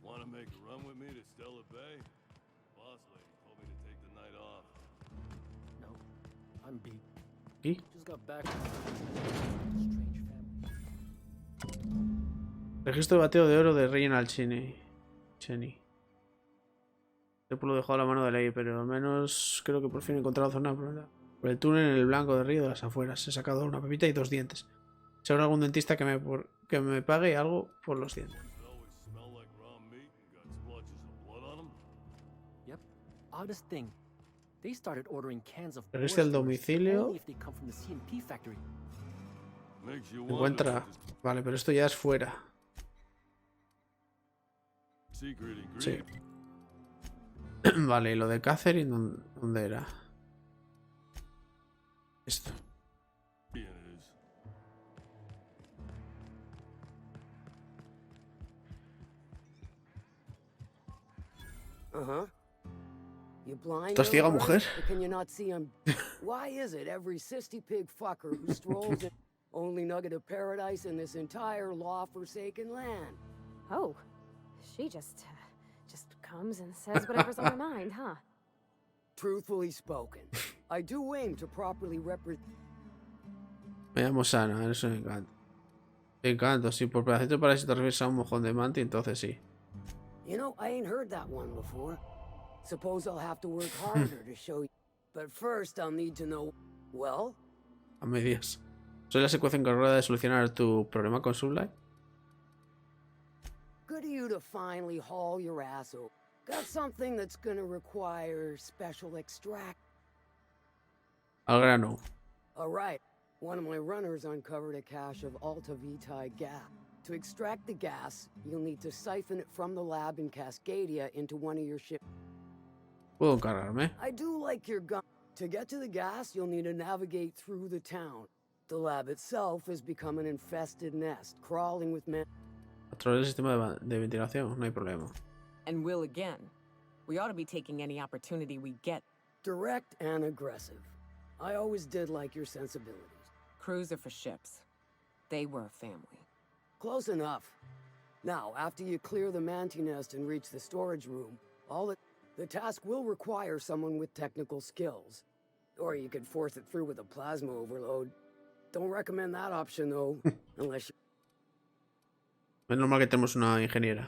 Speaker 3: Want to make a run with me to Stellar Bay? Boss lady told me to take the night off.
Speaker 5: No, I'm beat.
Speaker 1: ¿Y?
Speaker 5: Just got back from strange family.
Speaker 1: Registro de bateo de oro de Reginald Cheney. Este lo dejó a la mano de ley, pero al menos creo que por fin he encontrado zona por el túnel en el blanco de río de las afueras. He sacado una pepita y 2 dientes. Si habrá algún dentista que me pague algo por los dientes.
Speaker 5: Yep, oddest thing. They started ordering cans of
Speaker 1: Regrese al
Speaker 5: boar
Speaker 1: domicilio.
Speaker 5: only if they come from the C&P factory.
Speaker 3: Makes you
Speaker 1: Encuentra. Vale, pero esto ya es fuera.
Speaker 3: Secret
Speaker 1: Sí.
Speaker 3: ingredient.
Speaker 1: Vale, y lo de Catherine, ¿dónde era? Esto.
Speaker 8: Uh-huh. You blind?
Speaker 1: ¿Estás ciega,
Speaker 8: little bird?
Speaker 1: mujer?
Speaker 8: Or can you not see him? Why is it every sissy pig fucker who strolls in only nugget of paradise in this entire law-forsaken land?
Speaker 10: Oh, she just comes and says whatever's on her mind, huh?
Speaker 8: Truthfully spoken, I do aim to properly represent.
Speaker 1: Me llamo Sana, eso me encanta. Me encanta, si por pedacito para si te refieres a un mojón de manti, entonces sí.
Speaker 8: You know, I ain't heard that one before. Suppose I'll have to work harder to show you. But first, I'll need to know. Well?
Speaker 1: A medias. ¿Soy la secuencia encargada de solucionar tu problema con Sublight?
Speaker 8: Good of you to finally haul your ass over. Got something that's gonna require special extract.
Speaker 1: Al grano.
Speaker 8: Alright. One of my runners uncovered a cache of Alta Vitae gas. To extract the gas, you'll need to siphon it from the lab in Cascadia into one of your ships.
Speaker 1: ¿Puedo encargarme?
Speaker 8: I do like your gun. To get to the gas, you'll need to navigate through the town. The lab itself has become an infested nest, crawling with men.
Speaker 1: A través del sistema de ventilación, no hay problema.
Speaker 9: And will again. We ought to be taking any opportunity we get.
Speaker 8: Direct and aggressive. I always did like your sensibilities.
Speaker 9: Crews are for ships. They were a family.
Speaker 8: Close enough. Now, after you clear the manti nest and reach the storage room, the task will require someone with technical skills. Or you could force it through with a plasma overload. Don't recommend that option, though, unless you...
Speaker 1: Es normal que tenemos una ingeniera.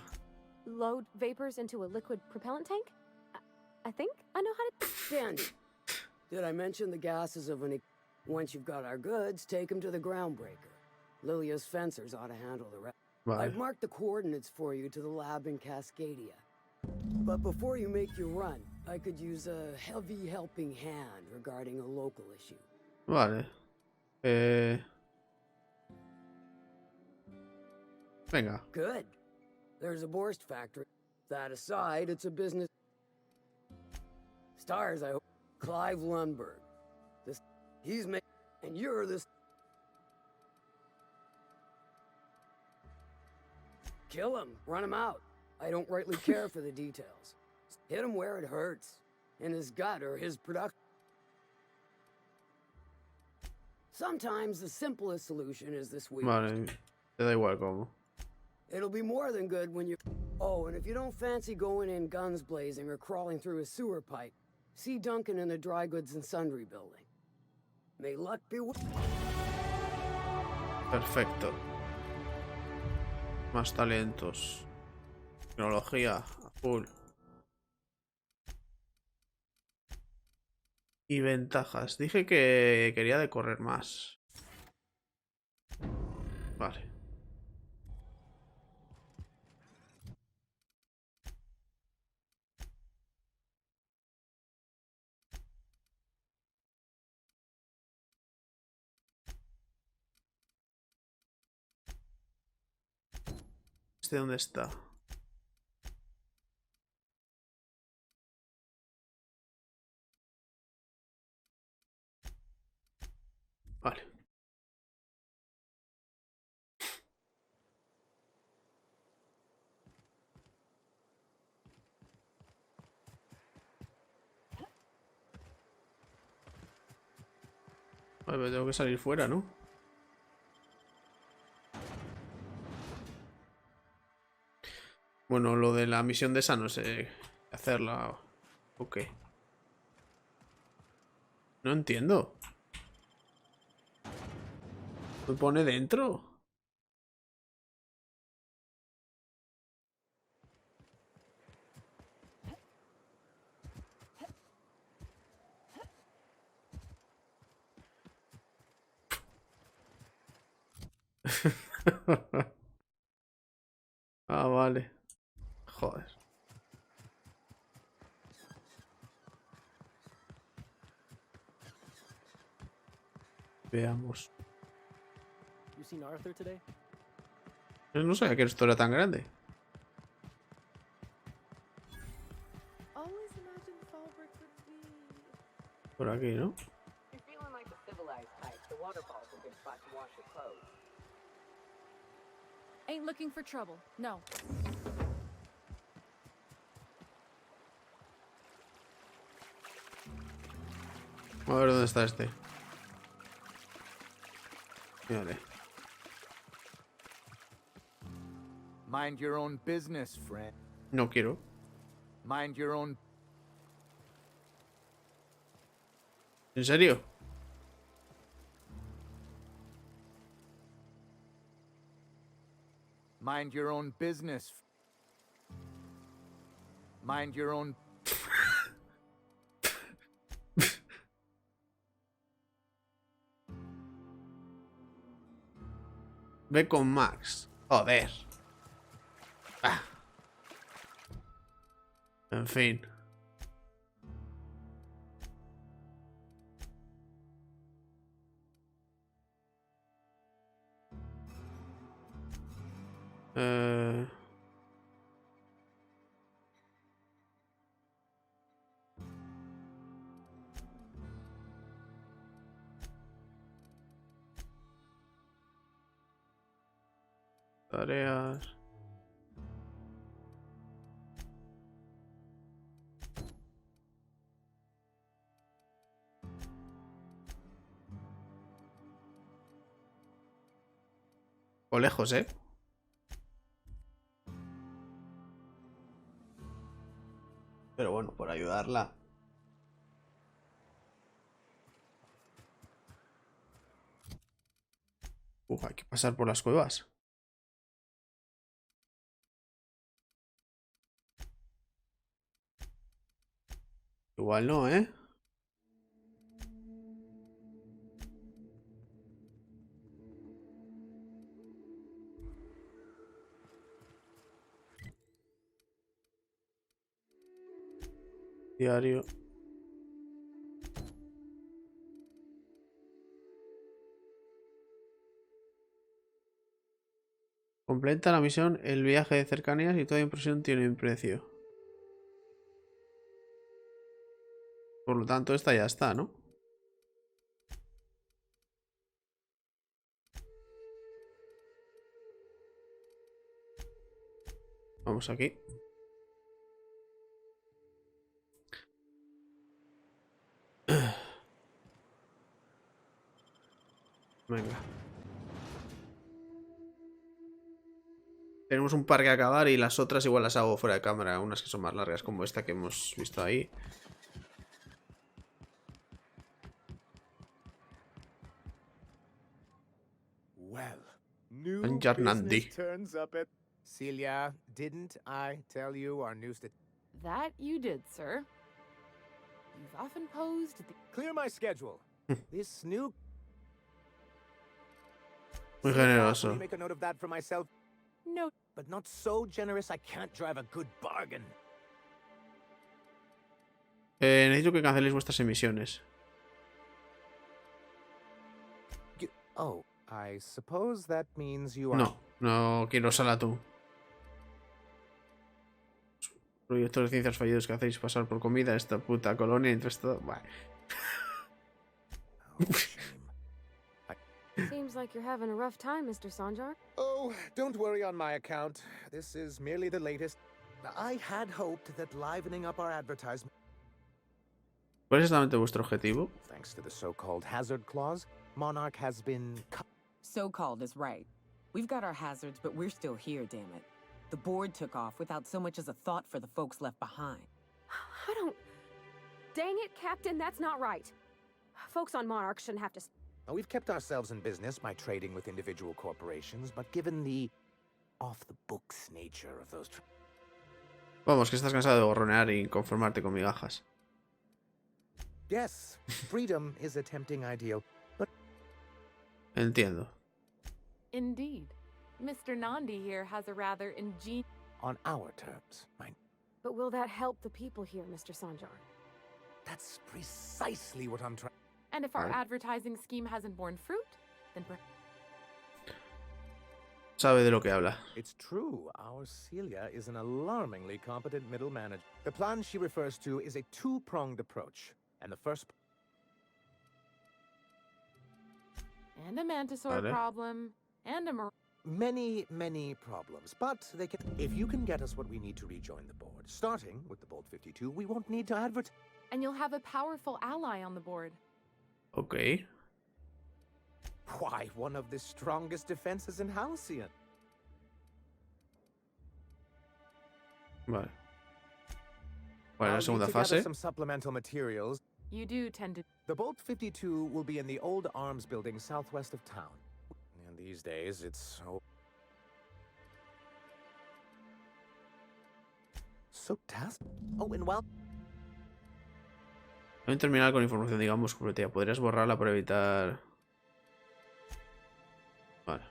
Speaker 10: Load vapors into a liquid propellant tank? I think I know how to...
Speaker 8: Dandy. Did I mention the gases of an... Once you've got our goods, take them to the groundbreaker. Lilia's fencers ought to handle the rest.
Speaker 1: Vale.
Speaker 8: I've marked the coordinates for you to the lab in Cascadia. But before you make your run, I could use a heavy helping hand regarding a local issue.
Speaker 1: Vale. Venga.
Speaker 8: Good. There's a Borst factory. That aside, it's a business. Stars, I hope. Clive Lundberg. He's making... And you're this... Kill him. Run him out. I don't rightly care for the details. Hit him where it hurts. In his gut or his production. Sometimes the simplest solution is this week.
Speaker 1: Vale. Te da igual cómo.
Speaker 8: It'll be more than good when you... Oh, and if you don't fancy going in guns blazing or crawling through a sewer pipe, see Duncan in the dry goods and sundry building. May luck be with...
Speaker 1: Perfecto. Más talentos. Tecnología. A full. Y ventajas. Dije que quería de correr más. Vale. ¿Este dónde está? Vale. Vale, pero tengo que salir fuera, ¿no? Bueno, lo de la misión de esa no sé hacerla o qué. No entiendo. ¿Me pone dentro? Ah, vale. Joder. Veamos.
Speaker 5: You seen Arthur today?
Speaker 1: No sabía que esto era tan grande.
Speaker 13: Always imagined Fallbrook would be...
Speaker 1: Por aquí, ¿no?
Speaker 23: You're feeling like the civilized type. The waterfall's a good spot to wash your clothes.
Speaker 11: Ain't looking for trouble. No.
Speaker 1: A ver dónde está este. Mírale.
Speaker 20: Mind your own business, friend.
Speaker 1: No quiero.
Speaker 20: Mind your own...
Speaker 1: ¿En serio?
Speaker 20: Mind your own business. Mind your own...
Speaker 1: Ve con Max. Joder. Ah. En fin. Tareas. O lejos, ¿eh? Pero bueno, por ayudarla. Hay que pasar por las cuevas. Igual no, ¿eh? Diario. Completa la misión, el viaje de cercanías y toda impresión tiene un precio. Por lo tanto, esta ya está, ¿no? Vamos aquí. Venga. Tenemos un par que acabar y las otras igual las hago fuera de cámara. Unas que son más largas como esta que hemos visto ahí.
Speaker 4: Well, new
Speaker 1: Nandi.
Speaker 4: business turns up at... Celia, didn't I tell you our new
Speaker 13: That you did, sir. You've often posed the...
Speaker 4: Clear my schedule. This new...
Speaker 1: Muy
Speaker 4: Will
Speaker 1: generoso.
Speaker 4: you make a note of that for myself?
Speaker 13: No.
Speaker 4: But not so generous I can't drive a good bargain.
Speaker 1: Necesito que canceléis vuestras emisiones.
Speaker 4: Oh, I suppose that means you are...
Speaker 1: No, no quiero sala tú. Proyectos de ciencias fallidos que hacéis pasar por comida esta puta colonia entre esto. Bueno.
Speaker 10: Seems like you're having a rough time, Mr. Sanjar.
Speaker 4: Oh, don't worry on my account. This is merely the latest. I had hoped that livening up our advertisement...
Speaker 1: ¿Cuál es exactamente vuestro objetivo?
Speaker 4: Thanks to the so-called hazard clause, Monarch has been...
Speaker 9: So-called is right. We've got our hazards, but we're still here, damn it. The board took off without so much as a thought for the folks left behind.
Speaker 10: I don't... Dang it, Captain, that's not right. Folks on Monarch shouldn't have to...
Speaker 4: We've kept ourselves in business by trading with individual corporations, but given the off-the-books nature of those...
Speaker 1: Vamos, que estás cansado de gorronear y conformarte con migajas.
Speaker 4: Yes, freedom is a tempting ideal, but...
Speaker 1: Entiendo.
Speaker 13: Indeed. Mr. Nandi here has a rather ingenious...
Speaker 4: On our terms, mind.
Speaker 10: But will that help the people here, Mr. Sanjar?
Speaker 4: That's precisely what I'm trying...
Speaker 6: And if our
Speaker 1: Vale.
Speaker 6: advertising scheme hasn't borne fruit, then
Speaker 1: Sabe de lo que habla.
Speaker 4: It's true. Our Celia is an alarmingly competent middle manager. The plan she refers to is a two-pronged approach. And the first...
Speaker 6: and a mantisaur
Speaker 4: Vale.
Speaker 6: problem, and a
Speaker 4: Many problems. But they can... If you can get us what we need to rejoin the board, starting with the Bolt 52, we won't need to advertise.
Speaker 6: and you'll have a powerful ally on the board.
Speaker 1: Ok.
Speaker 4: Why, one of the strongest defenses in Halcyon.
Speaker 1: Vale. Bueno,
Speaker 4: I'll
Speaker 1: la segunda
Speaker 4: need to gather
Speaker 1: fase.
Speaker 4: some supplemental materials.
Speaker 6: You do tend to...
Speaker 4: The Bolt 52 will be in the old arms building southwest of town. And these days, it's so task. Oh, and well...
Speaker 1: Voy a terminar con información, digamos, completa. Podrías borrarla para evitar... Vale.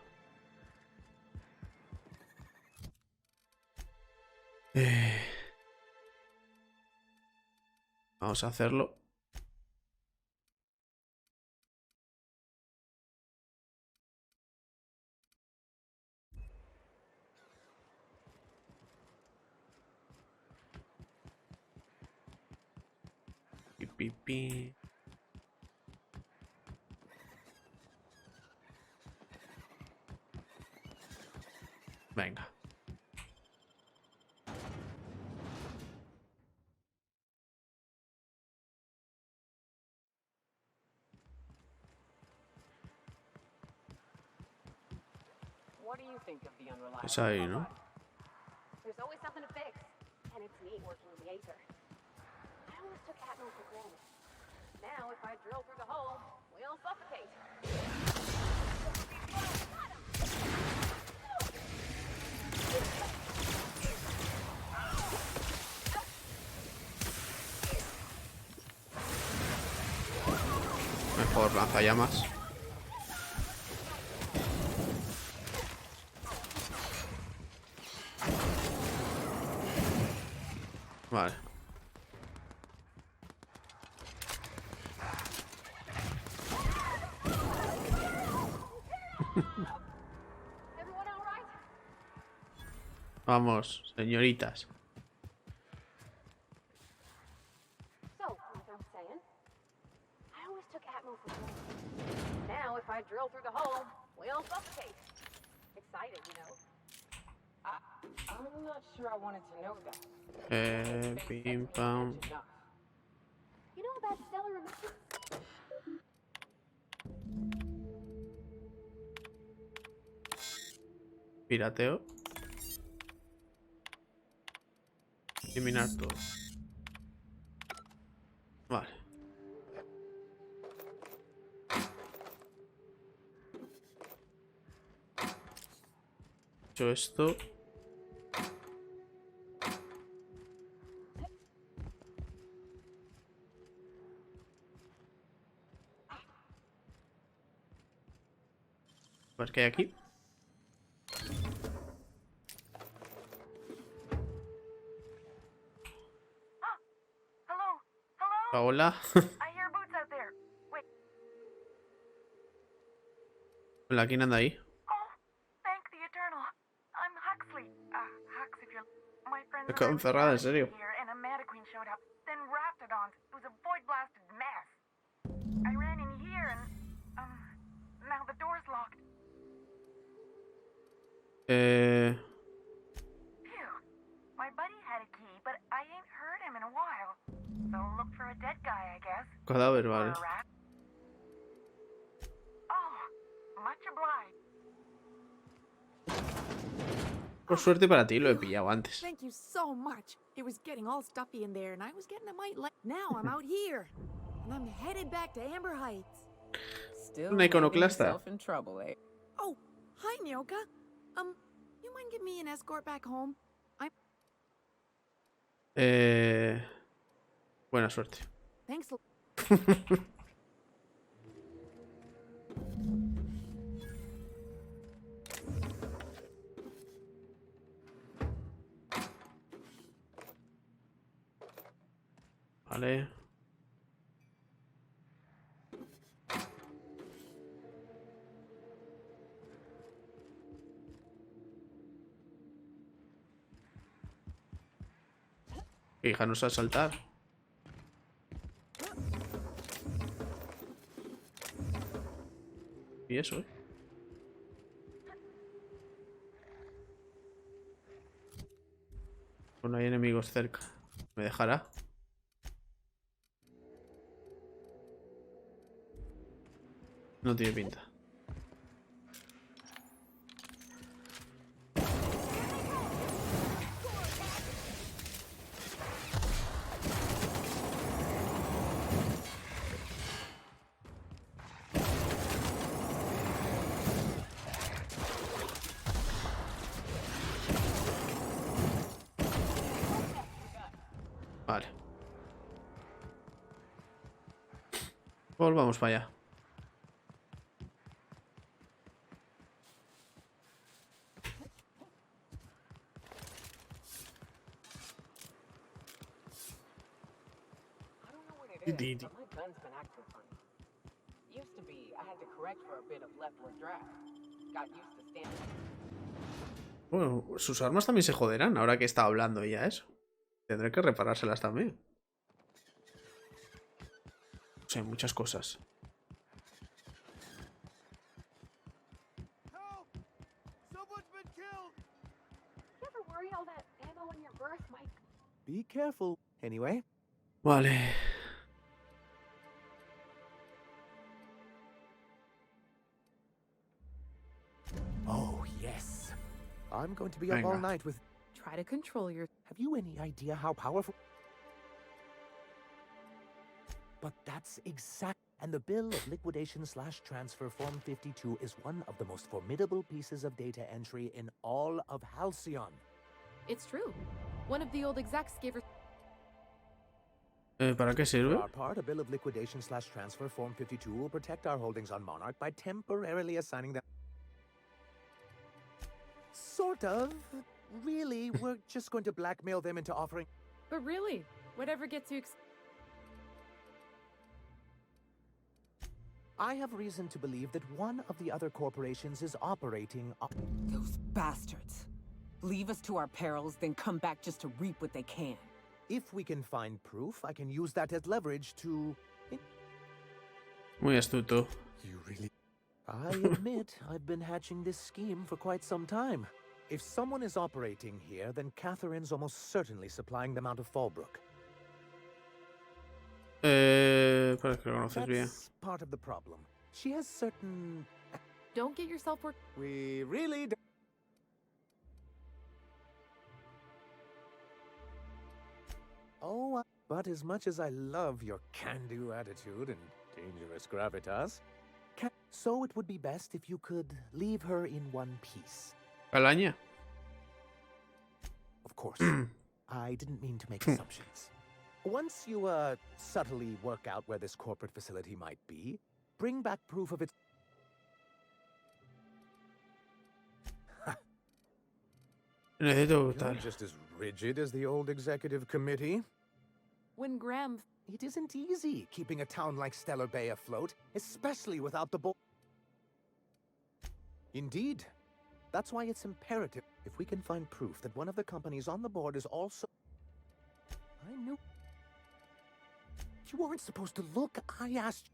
Speaker 1: Vamos a hacerlo. Pi, pi, pi. Venga.
Speaker 13: What do you think of the unreliable?
Speaker 1: Es ahí, ¿no?
Speaker 10: There's always something to fix, and it's neat working with the Aether. I always took Atmel for granted. Now, if I drill through the hole, we'll suffocate.
Speaker 1: Mejor lanzallamas. Vale. Vamos, señoritas.
Speaker 10: So, like I'm saying, I always took Atmel for granted. Now, if I drill through the hole, we'll suffocate. Excited, you know.
Speaker 13: I'm not sure I wanted to know that.
Speaker 1: Pim pam.
Speaker 10: You know about stellar emissions?
Speaker 1: Pirateo. Eliminar todo. Vale. Hecho esto. A ver qué hay aquí. Hola.
Speaker 21: I hear boots out there. Wait,
Speaker 1: Hola, ¿quién anda ahí?
Speaker 21: thank the Eternal. I'm Huxley. Hux, if you're... My friend...
Speaker 1: Me quedo encerrada, en serio.
Speaker 21: Here, and a Meta Queen showed up. Then Raptidons. It was a void-blasted mess. I ran in here and... now the door's locked.
Speaker 1: Eh...
Speaker 21: Phew. My buddy had a key, but I ain't heard him in a while. So look for a dead guy, I guess.
Speaker 1: Cadáver,
Speaker 21: Or
Speaker 1: vale.
Speaker 21: a rat. Oh, much obliged.
Speaker 1: Por suerte para ti, lo he pillado antes.
Speaker 12: Thank you so much. It was getting all stuffy in there, and I was getting a mite late. Now I'm out here, and I'm headed back to Amber Heights.
Speaker 9: Still
Speaker 1: Un
Speaker 9: getting
Speaker 1: iconoclasta.
Speaker 9: yourself in trouble, eh?
Speaker 12: Oh, hi, Nyoka. You mind giving me an escort back home? I'm...
Speaker 1: Buena suerte.
Speaker 12: Thanks.
Speaker 1: Vale. Déjanos a saltar. Y eso, No hay enemigos cerca. ¿Me dejará? No tiene pinta. Vale. Volvamos para allá.
Speaker 9: But my gun's been acting funny. Used to be, I had to correct for a bit of leftward drive. Got used to standing.
Speaker 1: Bueno, sus armas también se joderán ahora que está hablando ella eso. Tendré que reparárselas también. O sea, muchas cosas.
Speaker 10: You ever worry all that ammo in your berth, Mike?
Speaker 4: Be careful. Anyway.
Speaker 1: Vale.
Speaker 4: Oh, yes. I'm going to be up all
Speaker 1: Venga.
Speaker 4: night with...
Speaker 12: Try to control your...
Speaker 4: Have you any idea how powerful... But that's exact... And the bill of liquidation/transfer Form 52 is one of the most formidable pieces of data entry in all of Halcyon.
Speaker 6: It's true. One of the old execs gave her...
Speaker 1: ¿Para qué
Speaker 4: For
Speaker 1: sirve?
Speaker 4: our part, a bill of liquidation/transfer Form 52 will protect our holdings on Monarch by temporarily assigning them... Sort of. Really, we're just going to blackmail them into offering...
Speaker 6: But really, whatever gets you...
Speaker 4: I have reason to believe that one of the other corporations is operating...
Speaker 9: Those bastards. Leave us to our perils, then come back just to reap what they can.
Speaker 4: If we can find proof, I can use that as leverage to...
Speaker 1: Muy astuto.
Speaker 4: You really... I admit, I've been hatching this scheme for quite some time. If someone is operating here, then Catherine's almost certainly supplying them out of Fallbrook.
Speaker 1: Parece que lo conoces bien.
Speaker 4: That's part of the problem. She has certain...
Speaker 6: Don't get yourself worked...
Speaker 4: We really don't... Oh, but as much as I love your can-do attitude and dangerous gravitas, so it would be best if you could leave her in one piece.
Speaker 1: Calaña.
Speaker 4: Of course. I didn't mean to make assumptions. Once you, subtly work out where this corporate facility might be, bring back proof of its...
Speaker 1: Necesito
Speaker 4: You're
Speaker 1: tal.
Speaker 4: just as rigid as the old executive committee.
Speaker 6: When Graham...
Speaker 4: It isn't easy keeping a town like Stellar Bay afloat, especially without the board. Indeed. That's why it's imperative if we can find proof that one of the companies on the board is also... I knew... You weren't supposed to look. I asked...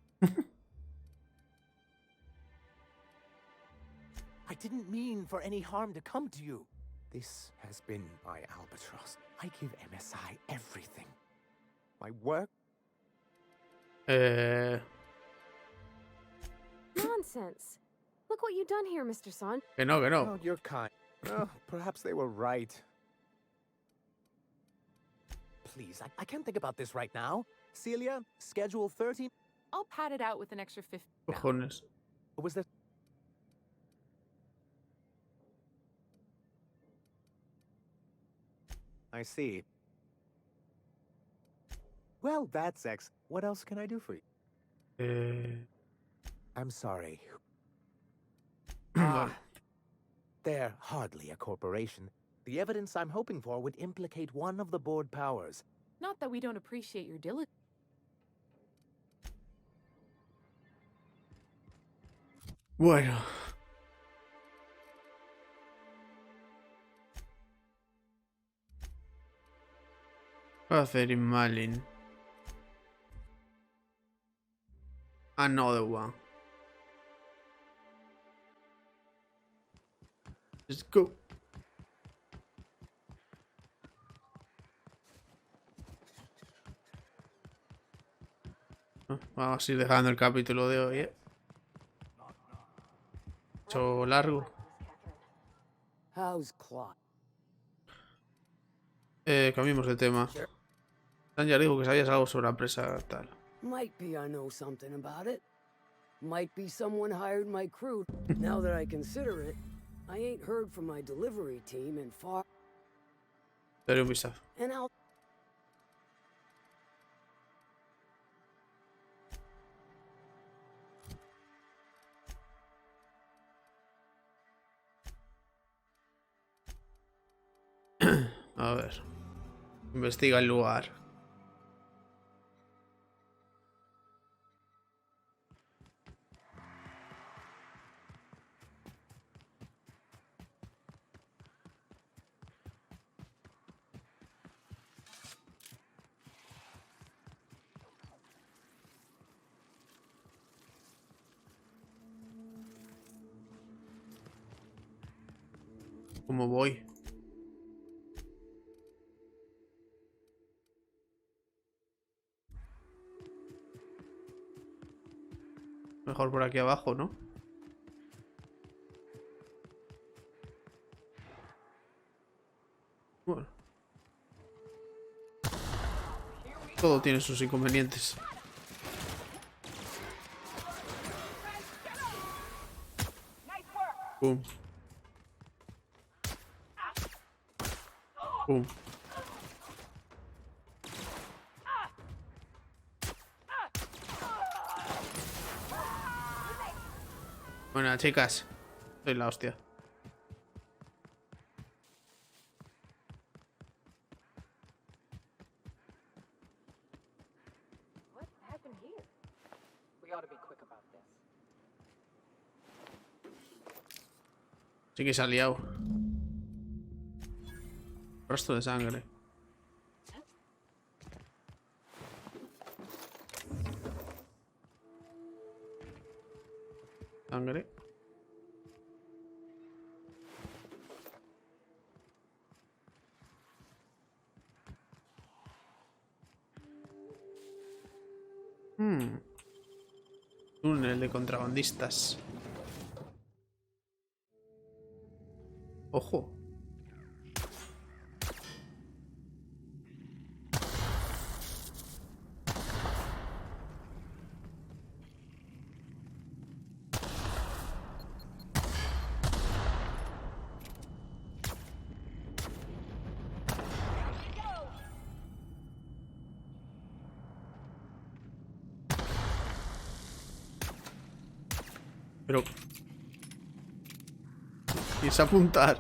Speaker 4: I didn't mean for any harm to come to you. This has been my albatross. I give MSI everything. My work...
Speaker 10: Nonsense. Look what you've done here, Mr. Son.
Speaker 1: Que no, que no.
Speaker 4: Oh, you're kind. Oh, perhaps they were right. Please, I can't think about this right now. Celia, schedule 13...
Speaker 6: I'll pad it out with an extra 50.
Speaker 1: Cojones.
Speaker 4: Was there... I see. Well, that's X. What else can I do for you? I'm sorry. They're hardly a corporation. The evidence I'm hoping for would implicate one of the board powers.
Speaker 6: Not that we don't appreciate your diligence.
Speaker 1: Bueno. Catherine Malin. Another one. Let's go. Vamos a ir dejando el capítulo de hoy, Hecho largo. Cambiemos de tema. Tanya dijo que sabías algo sobre la empresa tal.
Speaker 8: Might be I know something about it. Might be someone hired my crew. Now that I consider it, I ain't heard from my delivery team in far.
Speaker 1: Daré un vistazo.
Speaker 8: And I'll.
Speaker 1: A ver. Investiga el lugar. ¿Cómo voy? Mejor por aquí abajo, ¿no? Bueno. Todo tiene sus inconvenientes. Pum. Pum. Bueno, chicas, soy la hostia.
Speaker 23: What happened here? We ought to be quick about this.
Speaker 1: Sí que se ha liado. Rastro de sangre. Sangre. Túnel de contrabandistas. Ojo. Pero... quise apuntar.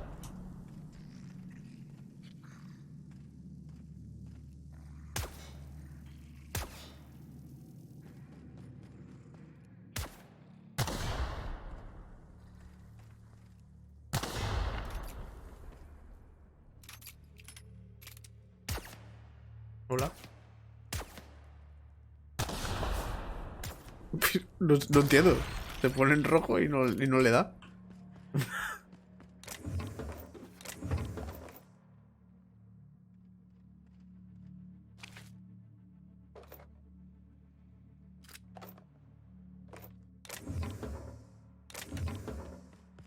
Speaker 1: Hola. No, no entiendo. Se pone en rojo y no le da.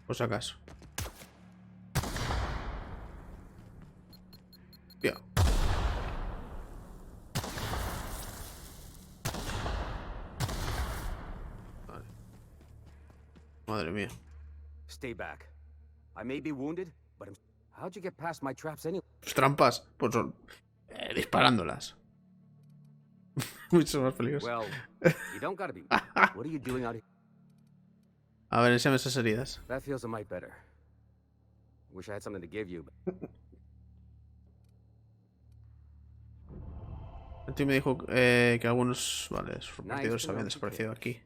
Speaker 1: Por si acaso. Bien. Vale. Madre mía.
Speaker 7: Stay back. I may be wounded, but how'd you get past my traps anyway?
Speaker 1: Tus trampas, pues son disparándolas. Mucho más peligroso.
Speaker 7: Well, you don't gotta be. What are you doing out here?
Speaker 1: A ver, enséñame esas heridas.
Speaker 7: That feels a mite better. Wish I had something to give you.
Speaker 1: El tío me dijo que algunos, vale, sus repartidores habían desaparecido aquí.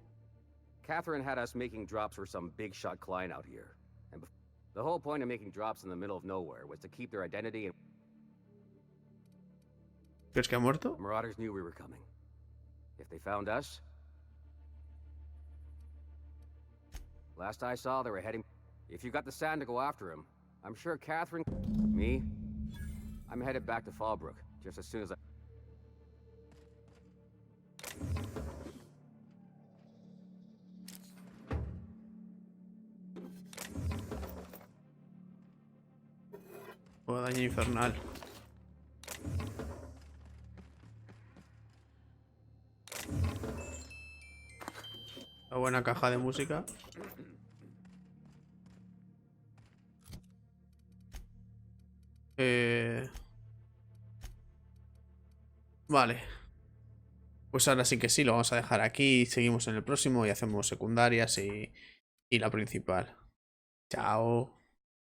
Speaker 7: Catherine had us making drops for some big shot client out here. And the whole point of making drops in the middle of nowhere was to keep their identity and
Speaker 1: ¿Crees que ha muerto?
Speaker 7: The Marauders knew we were coming. If they found us... Last I saw, they were heading... If you got the sand to go after him, I'm sure Catherine... Me? I'm headed back to Fallbrook, just as soon as I...
Speaker 1: O daño infernal. Una buena caja de música. Vale. Pues ahora sí que sí, lo vamos a dejar aquí. Seguimos en el próximo y hacemos secundarias y la principal. Chao.